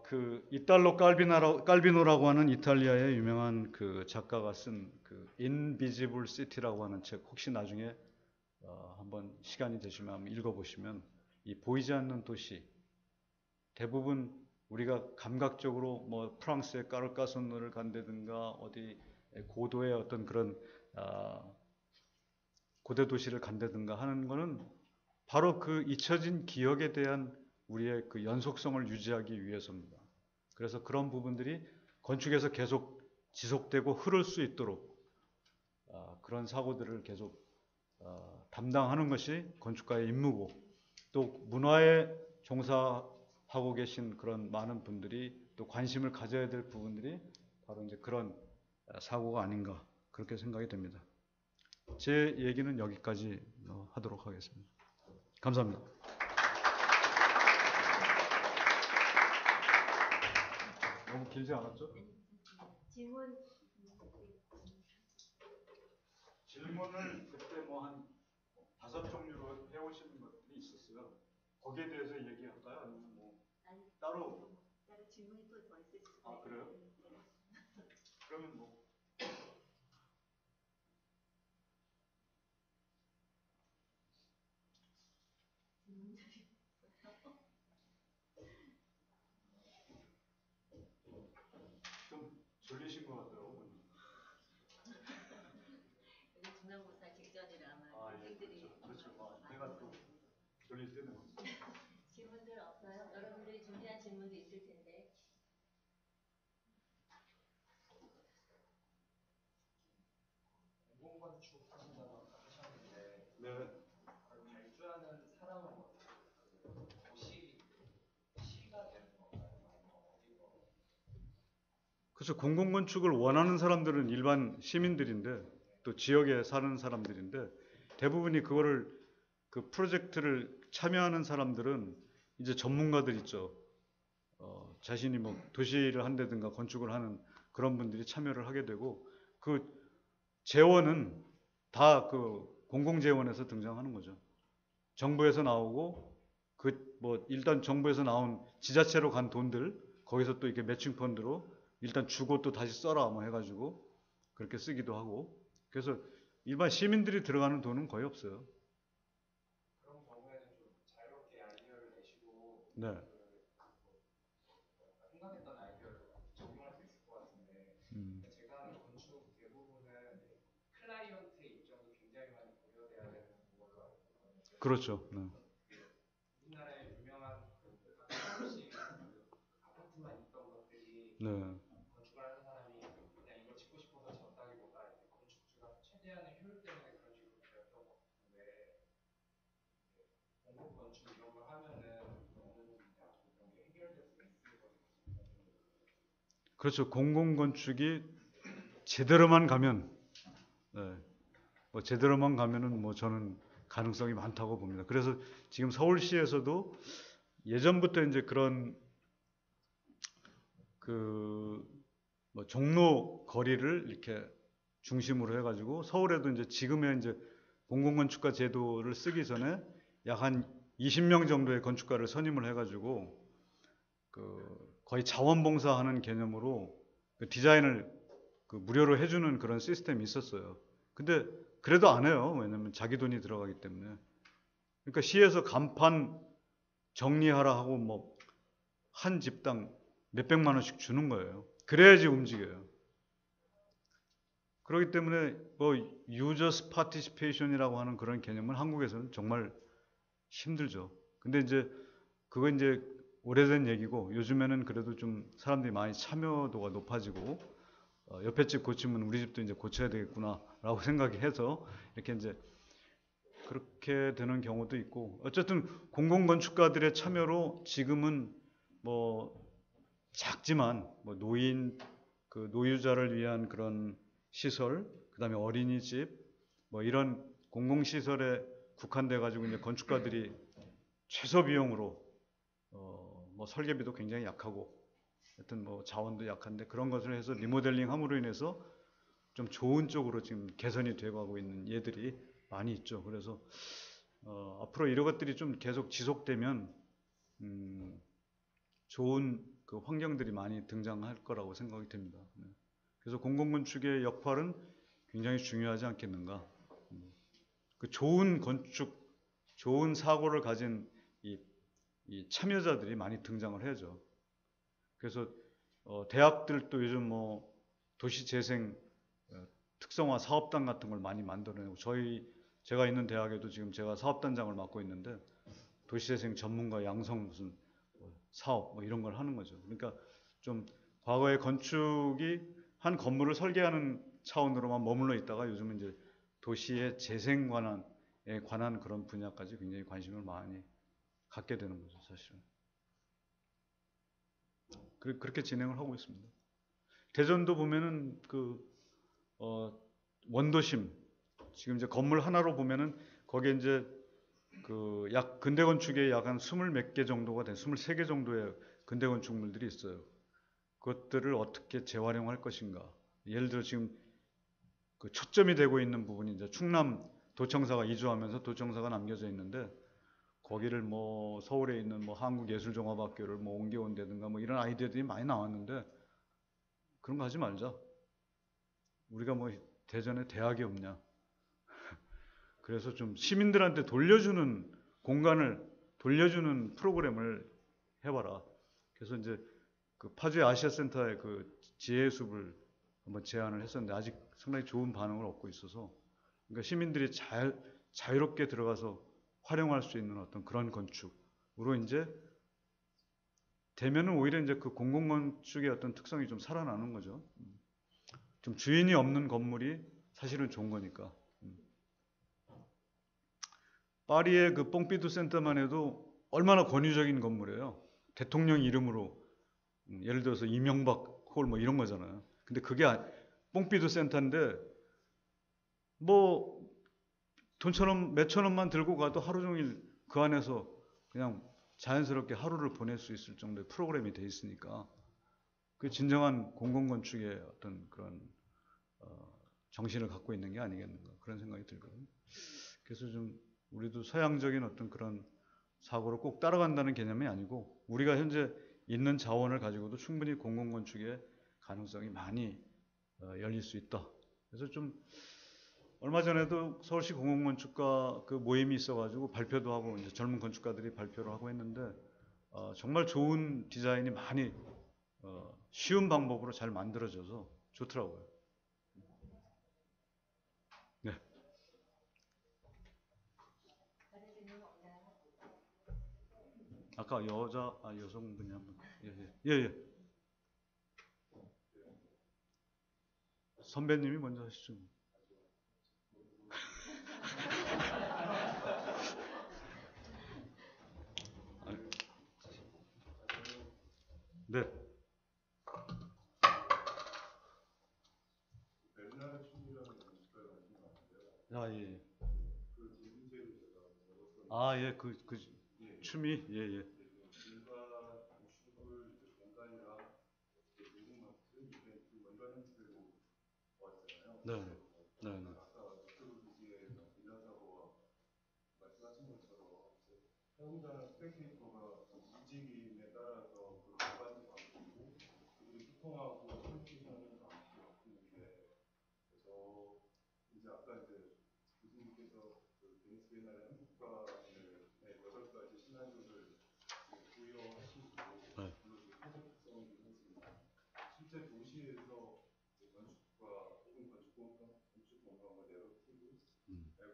그 이탈로 깔비노라고 하는 이탈리아의 유명한 그 작가가 쓴 그 Invisible City라고 하는 책 혹시 나중에 한번 시간이 되시면 한번 읽어보시면 이 보이지 않는 도시 대부분 우리가 감각적으로 뭐 프랑스의 까르까손을 간다든가 어디 고도의 어떤 그런 고대 도시를 간다든가 하는 거는 바로 그 잊혀진 기억에 대한 우리의 그 연속성을 유지하기 위해서입니다. 그래서 그런 부분들이 건축에서 계속 지속되고 흐를 수 있도록 그런 사고들을 계속 담당하는 것이 건축가의 임무고 또 문화에 종사하고 계신 그런 많은 분들이 또 관심을 가져야 될 부분들이 바로 이제 그런 사고가 아닌가 그렇게 생각이 됩니다. 제 얘기는 여기까지 하도록 하겠습니다. 감사합니다. 너무 길지 않았죠? 질문을 그때 뭐 한 5종류로 해오시는 것들이 있었어요. 거기에 대해서 얘기할까요? 아니면 뭐 따로 질문이 또 더 있을 수 있어요. 아 그래요? 그러면 뭐 좀 졸리신 것 같더라고요. 중간고사 직전이라 아마 학생들이 그렇죠. 내가 또 졸릴 때는 질문들 없어요? 여러분들이 준비한 질문도 있을 텐데. 공공건축 하신다고 하셨는데 네. 발주하는 사람은 시가 되는 건가요? 어디서? 그래서 공공건축을 원하는 사람들은 일반 시민들인데 또 지역에 사는 사람들인데 대부분이 그거를 그 프로젝트를 참여하는 사람들은 이제 전문가들 있죠. 자신이 뭐 도시를 한다든가 건축을 하는 그런 분들이 참여를 하게 되고 그 재원은 다 그 공공재원에서 등장하는 거죠. 정부에서 나오고 그 뭐 일단 정부에서 나온 지자체로 간 돈들 거기서 또 이렇게 매칭 펀드로 일단 주고 또 다시 써라 뭐 해가지고 그렇게 쓰기도 하고 그래서 일반 시민들이 들어가는 돈은 거의 없어요. 그런 경우에는 좀 자유롭게 아이디어를 내시고 네. 생각했던 아이디어를 적용할 수 있을 것 같은데 제가 하는 건축 대부분은 클라이언트의 입장도 굉장히 많이 고려돼야 되는 걸로 알고 있거든요. 그렇죠. 네. 우리나라의 유명한 서울식 아파트만 있던 것들이 네. 건축을 하는 사람이 그냥 이걸 짓고 싶어서 졌다기보다 이제 건축주가 최대한의 효율 때문에 그런 식으로 되었던 것 같은데 공공 건축 이런 걸 하면은 어느 정도 이런 게 해결될 수 있을 것 같아요. 그렇죠. 공공건축이 제대로만 가면 네. 뭐 제대로만 가면은 뭐 저는 가능성이 많다고 봅니다. 그래서 지금 서울시에서도 예전부터 이제 그런 그 뭐 종로 거리를 이렇게 중심으로 해가지고 서울에도 이제 지금의 이제 공공건축가 제도를 쓰기 전에 약 한 20명 정도의 건축가를 선임을 해가지고 그 거의 자원봉사하는 개념으로 그 디자인을 그 무료로 해주는 그런 시스템이 있었어요. 근데 그래도 안 해요. 왜냐면 자기 돈이 들어가기 때문에. 그러니까 시에서 간판 정리하라 하고 뭐 한 집당 몇백만 원씩 주는 거예요. 그래야지 움직여요. 그렇기 때문에 뭐 유저스 파티시페이션이라고 하는 그런 개념은 한국에서는 정말 힘들죠. 근데 이제 그거 이제 오래된 얘기고 요즘에는 그래도 좀 사람들이 많이 참여도가 높아지고 옆에 집 고치면 우리 집도 이제 고쳐야 되겠구나라고 생각해서 이렇게 이제 그렇게 되는 경우도 있고, 어쨌든 공공건축가들의 참여로 지금은 뭐 작지만 뭐 노인 그 노유자를 위한 그런 시설, 그다음에 어린이집 뭐 이런 공공시설에 국한돼 가지고 이제 건축가들이 최소 비용으로 뭐 설계비도 굉장히 약하고 하여튼 뭐 자원도 약한데 그런 것을 해서 리모델링함으로 인해서 좀 좋은 쪽으로 지금 개선이 되어가고 있는 예들이 많이 있죠. 그래서 앞으로 이런 것들이 좀 계속 지속되면 좋은 그 환경들이 많이 등장할 거라고 생각이 됩니다. 네. 그래서 공공건축의 역할은 굉장히 중요하지 않겠는가. 그 좋은 건축, 좋은 사고를 가진 이 참여자들이 많이 등장을 해야죠. 그래서 대학들도 요즘 뭐 도시재생 특성화 사업단 같은 걸 많이 만들어내고 제가 있는 대학에도 지금 제가 사업단장을 맡고 있는데 도시재생 전문가 양성 무슨 사업 뭐 이런 걸 하는 거죠. 그러니까 좀 과거의 건축이 한 건물을 설계하는 차원으로만 머물러 있다가 요즘은 이제 도시의 재생 관한 그런 분야까지 굉장히 관심을 많이 갖게 되는 거죠, 사실은. 그렇게 진행을 하고 있습니다. 대전도 보면은 원도심 지금 이제 건물 하나로 보면은 거기에 이제 약 근대 건축의 약 한 20몇 개 정도가 된 23개 정도의 근대 건축물들이 있어요. 그것들을 어떻게 재활용할 것인가. 예를 들어 지금 그 초점이 되고 있는 부분이 이제 충남 도청사가 이주하면서 도청사가 남겨져 있는데 거기를 뭐 서울에 있는 뭐 한국예술종합학교를 뭐 옮겨온다든가 뭐 이런 아이디어들이 많이 나왔는데 그런 거 하지 말자. 우리가 뭐 대전에 대학이 없냐. 그래서 좀 시민들한테 돌려주는 공간을 돌려주는 프로그램을 해봐라. 그래서 이제 그 파주의 아시아센터에 그 지혜숲을 한번 제안을 했었는데 아직 상당히 좋은 반응을 얻고 있어서 그러니까 시민들이 자유롭게 들어가서 활용할 수 있는 어떤 그런 건축으로 이제 되면은 오히려 이제 그 공공건축의 어떤 특성이 좀 살아나는 거죠. 좀 주인이 없는 건물이 사실은 좋은 거니까. 파리의 그 뽕피두 센터만 해도 얼마나 권위적인 건물이에요. 대통령 이름으로 예를 들어서 이명박 홀 뭐 이런 거잖아요. 근데 그게 뽕피두 센터인데 뭐 돈처럼 몇천 원만 들고 가도 하루 종일 그 안에서 그냥 자연스럽게 하루를 보낼 수 있을 정도의 프로그램이 돼 있으니까 그 진정한 공공건축의 어떤 그런 정신을 갖고 있는 게 아니겠는가 그런 생각이 들거든요. 그래서 좀 우리도 서양적인 어떤 그런 사고를 꼭 따라간다는 개념이 아니고 우리가 현재 있는 자원을 가지고도 충분히 공공건축의 가능성이 많이 열릴 수 있다. 그래서 좀 얼마 전에도 서울시 공공건축가 그 모임이 있어가지고 발표도 하고 이제 젊은 건축가들이 발표를 하고 했는데 정말 좋은 디자인이 많이 쉬운 방법으로 잘 만들어져서 좋더라고요. 네. 다른 질문 없나요? 아까 여성분이 한 분. 예. 선배님이 먼저 하시죠. 네. 예. 예. 그 춤이 예. 네. 사용자나 스펙테이터가 움직임에 따라서 그 공간도 바뀌고 그들이 소통하고 커뮤니케이션하는 방식이 바뀌는데 그래서 이제 아까 이제 교수님께서 그 데니스 비엔날의 한국관의 8가지 시나리오를 부여하시고 물론 사적 특성이긴 하지만 실제 도시에서 건축과 혹은 건축 공간과 내러티브의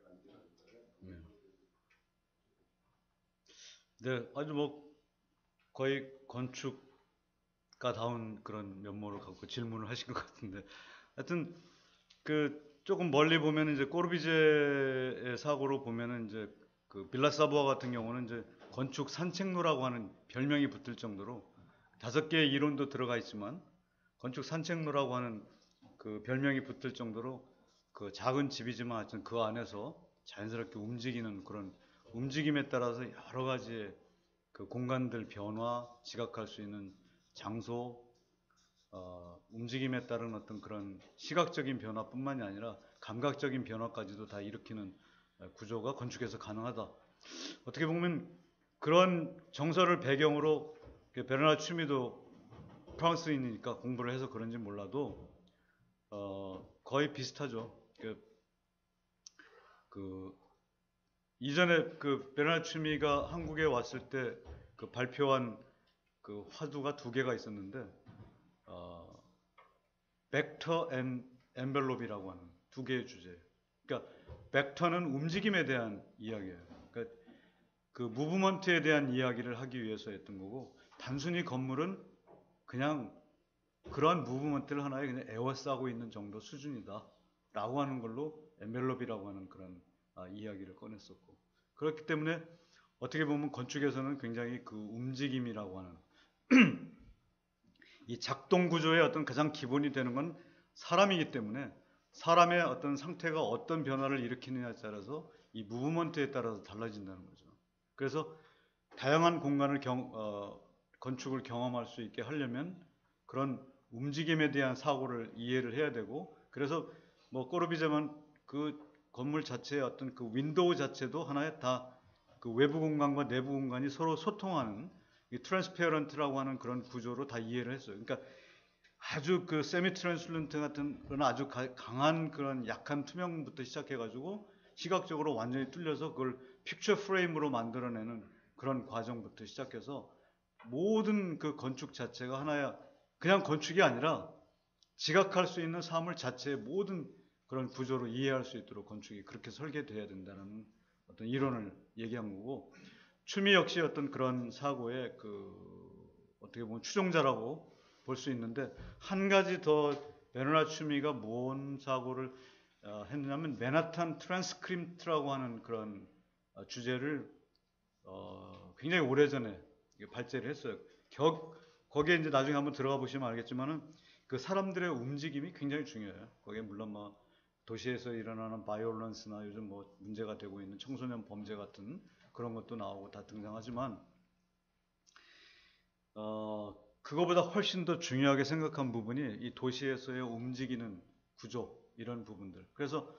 관계가 있잖아요. 네, 아주 뭐 거의 건축 작가다운 그런 면모를 갖고 질문을 하신 것 같은데, 하여튼 그 조금 멀리 보면 이제 꼬르비제의 사고로 보면은 이제 그 빌라사부아 같은 경우는 이제 건축 산책로라고 하는 별명이 붙을 정도로 5개의 이론도 들어가 있지만 건축 산책로라고 하는 그 별명이 붙을 정도로 그 작은 집이지만 하여튼 그 안에서 자연스럽게 움직이는 그런 움직임에 따라서 여러 가지의 그 공간들 변화, 지각할 수 있는 장소, 움직임에 따른 어떤 그런 시각적인 변화뿐만이 아니라 감각적인 변화까지도 다 일으키는 구조가 건축에서 가능하다. 어떻게 보면 그런 정서를 배경으로 베르나르 춤이도 프랑스인이니까 공부를 해서 그런지 몰라도 거의 비슷하죠. 이전에 그 베르나르 춤이가 한국에 왔을 때 그 발표한 그 화두가 2개가 있었는데 벡터 앤 엔벨롭이라고 하는 2개의 주제. 그러니까 벡터는 움직임에 대한 이야기예요. 그러니까 그 무브먼트에 대한 이야기를 하기 위해서 했던 거고, 단순히 건물은 그냥 그러한 무브먼트를 하나에 그냥 에워싸고 있는 정도 수준이다라고 하는 걸로 엔벨롭이라고 하는 그런 이야기를 꺼냈었고, 그렇기 때문에 어떻게 보면 건축에서는 굉장히 그 움직임이라고 하는 이 작동 구조의 어떤 가장 기본이 되는 건 사람이기 때문에 사람의 어떤 상태가 어떤 변화를 일으키느냐에 따라서 이 무브먼트에 따라서 달라진다는 거죠. 그래서 다양한 공간을 건축을 경험할 수 있게 하려면 그런 움직임에 대한 사고를 이해를 해야 되고, 그래서 뭐 꼬르비제만 그 건물 자체의 어떤 그 윈도우 자체도 하나의 다 그 외부 공간과 내부 공간이 서로 소통하는 이 트랜스페어런트라고 하는 그런 구조로 다 이해를 했어요. 그러니까 아주 그 세미 트랜슬런트 같은 그런 아주 강한 그런 약한 투명부터 시작해가지고 시각적으로 완전히 뚫려서 그걸 픽처 프레임으로 만들어내는 그런 과정부터 시작해서 모든 그 건축 자체가 하나의 그냥 건축이 아니라 지각할 수 있는 사물 자체의 모든 그런 구조로 이해할 수 있도록 건축이 그렇게 설계돼야 된다는 어떤 이론을 얘기한 거고, 춤이 역시 어떤 그런 사고의 그 어떻게 보면 추종자라고 볼 수 있는데, 한 가지 더 베르나르 춤이가 뭔 사고를 했냐면 맨하탄 트랜스크립트라고 하는 그런 주제를 굉장히 오래전에 발제를 했어요. 거기에 이제 나중에 한번 들어가 보시면 알겠지만은 그 사람들의 움직임이 굉장히 중요해요. 거기에 물론 뭐 도시에서 일어나는 바이올런스나 요즘 뭐 문제가 되고 있는 청소년 범죄 같은 그런 것도 나오고 다 등장하지만 그거보다 훨씬 더 중요하게 생각한 부분이 이 도시에서의 움직이는 구조, 이런 부분들. 그래서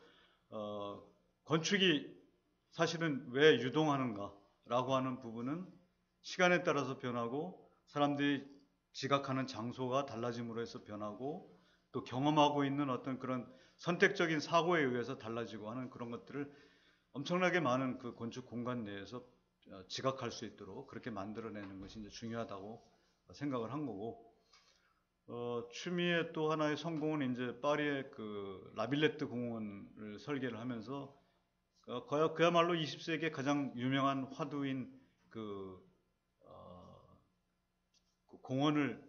건축이 사실은 왜 유동하는가라고 하는 부분은 시간에 따라서 변하고 사람들이 지각하는 장소가 달라짐으로 해서 변하고 또 경험하고 있는 어떤 그런 선택적인 사고에 의해서 달라지고 하는 그런 것들을 엄청나게 많은 그 건축 공간 내에서 지각할 수 있도록 그렇게 만들어내는 것이 이제 중요하다고 생각을 한 거고, 취미의 또 하나의 성공은 이제 파리의 그 라빌레트 공원을 설계를 하면서 그야말로 20세기의 가장 유명한 화두인 그 공원을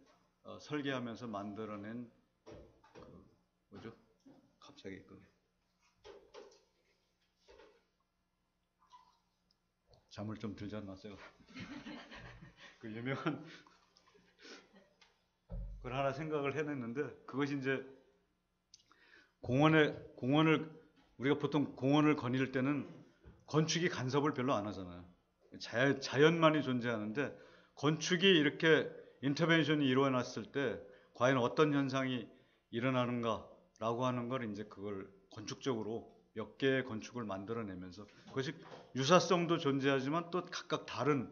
설계하면서 만들어낸 그 뭐죠? 갑자기 잠을 좀 들지 않았어요. 그 유명한 그걸 하나 생각을 해냈는데, 그것이 이제 공원을 우리가 보통 공원을 거닐 때는 건축이 간섭을 별로 안 하잖아요. 자연만이 존재하는데 건축이 이렇게 인터벤션이 일어났을 때 과연 어떤 현상이 일어나는가라고 하는 걸 이제 그걸 건축적으로 몇 개의 건축을 만들어내면서 그것이 유사성도 존재하지만 또 각각 다른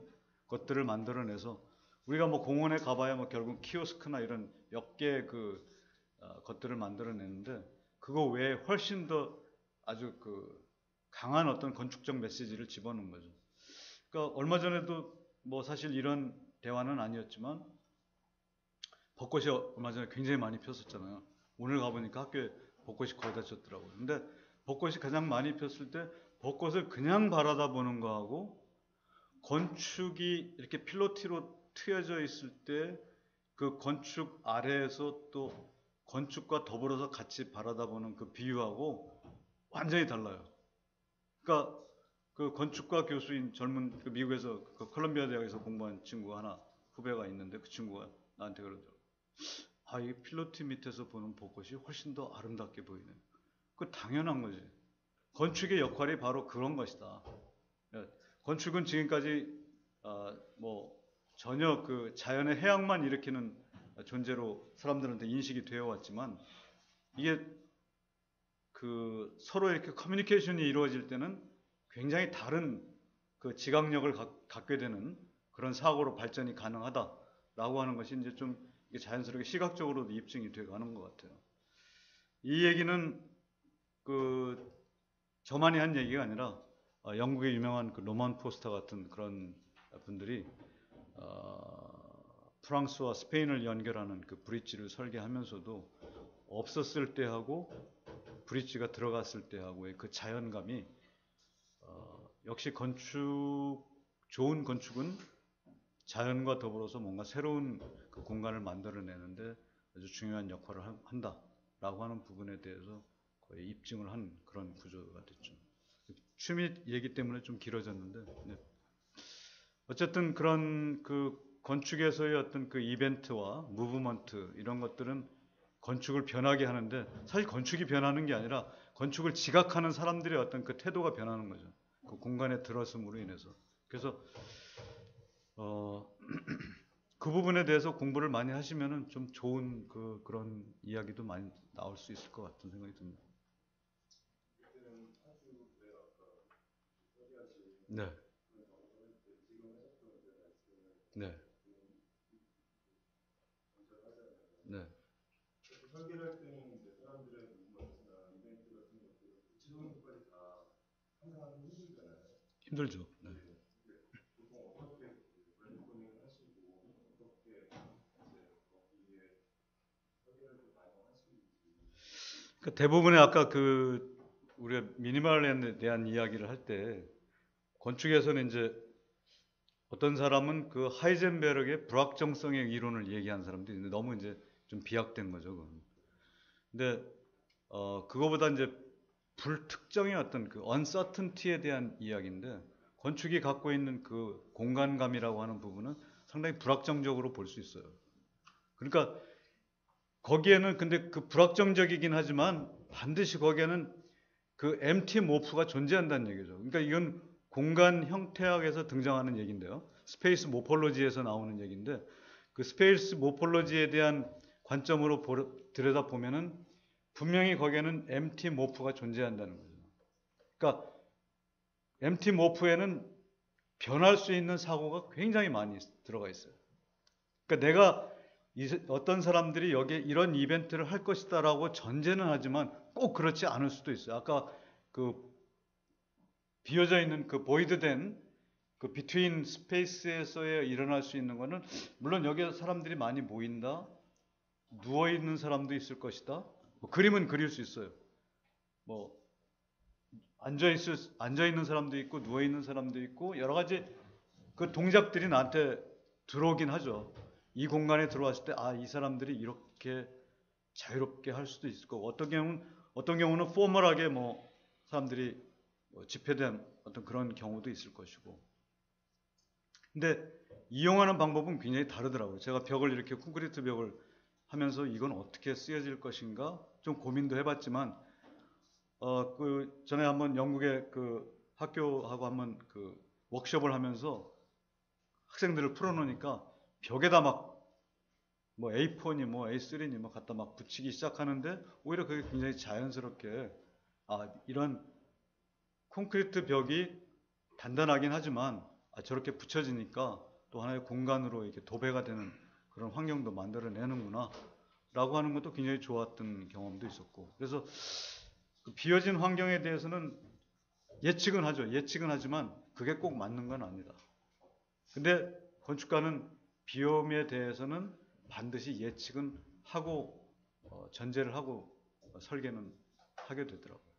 것들을 만들어내서 우리가 뭐 공원에 가봐야 뭐 결국 키오스크나 이런 몇 개의 그 것들을 만들어내는데 그거 외에 훨씬 더 아주 그 강한 어떤 건축적 메시지를 집어넣은 거죠. 그러니까 얼마 전에도 뭐 사실 이런 대화는 아니었지만 벚꽃이 얼마 전에 굉장히 많이 폈었잖아요. 오늘 가보니까 학교에 벚꽃이 거의 다 졌더라고요. 근데 벚꽃이 가장 많이 폈을 때 벚꽃을 그냥 바라다 보는 거하고 건축이 이렇게 필로티로 트여져 있을 때 그 건축 아래에서 또 건축과 더불어서 같이 바라다보는 그 비유하고 완전히 달라요. 그러니까 그 건축과 교수인 젊은 그 미국에서 그 컬럼비아 대학에서 공부한 친구 하나 후배가 있는데 그 친구가 나한테 그러더라고. 아, 이 필로티 밑에서 보는 벚꽃이 훨씬 더 아름답게 보이네. 그 당연한 거지. 건축의 역할이 바로 그런 것이다. 건축은 지금까지 뭐 전혀 그 자연의 해악만 일으키는 존재로 사람들한테 인식이 되어 왔지만 이게 그 서로 이렇게 커뮤니케이션이 이루어질 때는 굉장히 다른 그 지각력을 갖게 되는 그런 사고로 발전이 가능하다라고 하는 것이 이제 좀 이게 자연스럽게 시각적으로도 입증이 되어 가는 것 같아요. 이 얘기는 그 저만이 한 얘기가 아니라 영국의 유명한 그 로만 포스터 같은 그런 분들이 프랑스와 스페인을 연결하는 그 브릿지를 설계하면서도 없었을 때하고 브릿지가 들어갔을 때하고의 그 자연감이 역시 좋은 건축은 자연과 더불어서 뭔가 새로운 그 공간을 만들어내는데 아주 중요한 역할을 한다라고 하는 부분에 대해서 거의 입증을 한 그런 구조가 됐죠. 취미 얘기 때문에 좀 길어졌는데, 네. 어쨌든 그런 그 건축에서의 어떤 그 이벤트와 무브먼트 이런 것들은 건축을 변하게 하는데 사실 건축이 변하는 게 아니라 건축을 지각하는 사람들의 어떤 그 태도가 변하는 거죠. 그 공간에 들어섬으로 인해서. 그래서 그 부분에 대해서 공부를 많이 하시면은 좀 좋은 그런 이야기도 많이 나올 수 있을 것 같은 생각이 듭니다. 그때는 아주 내 아까 처리하신 네, 그런 작업을 때 지금 하셨던 그 말씀을 네, 먼저 하잖아요. 네, 그래서 설계를 할 때는 이제 사람들의 무브먼트나 이벤트 같은 것들을 구체적인 것까지 다 상상하기 힘들잖아요. 힘들죠. 네. 보통 어떻게 브레인스토밍을 하시고 어떻게 이제 거기에 설계를 좀 반영하시는지. 그러니까 대부분의 아까 그 우리가 미니멀에 대한 이야기를 할 때 건축에서는 이제 어떤 사람은 그 하이젠베르그의 불확정성의 이론을 얘기한 사람도 있는데 너무 이제 좀 비약된 거죠. 그건. 근데 그거보다 이제 불특정의 어떤 그 uncertainty에 대한 이야기인데 건축이 갖고 있는 그 공간감이라고 하는 부분은 상당히 불확정적으로 볼 수 있어요. 그러니까 거기에는 근데 그 불확정적이긴 하지만 반드시 거기에는 그 empty morph가 존재한다는 얘기죠. 그러니까 이건 공간 형태학에서 등장하는 얘기인데요. 스페이스 모폴로지에서 나오는 얘기인데 그 스페이스 모폴로지에 대한 관점으로 들여다보면은 분명히 거기에는 empty morph가 존재한다는 거죠. 그러니까 empty morph에는 변할 수 있는 사고가 굉장히 많이 들어가 있어요. 그러니까 내가 어떤 사람들이 여기에 이런 이벤트를 할 것이다라고 전제는 하지만 꼭 그렇지 않을 수도 있어요. 아까 그 비어져 있는 그 보이드된 그 비트윈 스페이스에서의 일어날 수 있는 거는 물론 여기에 사람들이 많이 모인다. 누워 있는 사람도 있을 것이다. 뭐 그림은 그릴 수 있어요. 뭐 앉아 있는 사람도 있고 누워 있는 사람도 있고 여러 가지 그 동작들이 나한테 들어오긴 하죠. 이 공간에 들어왔을 때 이 사람들이 이렇게 자유롭게 할 수도 있을 거고 어떤 경우는 포멀하게 뭐 사람들이 집회된 어떤 그런 경우도 있을 것이고. 근데 이용하는 방법은 굉장히 다르더라고요. 제가 벽을 이렇게 콘크리트 벽을 하면서 이건 어떻게 쓰여질 것인가 좀 고민도 해봤지만 그 전에 한번 영국의 그 학교하고 한번 그 워크숍을 하면서 학생들을 풀어놓으니까 벽에다 막 뭐 A4니 뭐 A3니 뭐 갖다 막 붙이기 시작하는데 오히려 그게 굉장히 자연스럽게 이런 콘크리트 벽이 단단하긴 하지만 저렇게 붙여지니까 또 하나의 공간으로 이렇게 도배가 되는 그런 환경도 만들어내는구나 라고 하는 것도 굉장히 좋았던 경험도 있었고 그래서 그 비어진 환경에 대해서는 예측은 하죠. 예측은 하지만 그게 꼭 맞는 건 아니다. 근데 건축가는 비움에 대해서는 반드시 예측은 하고 전제를 하고 설계는 하게 되더라고요.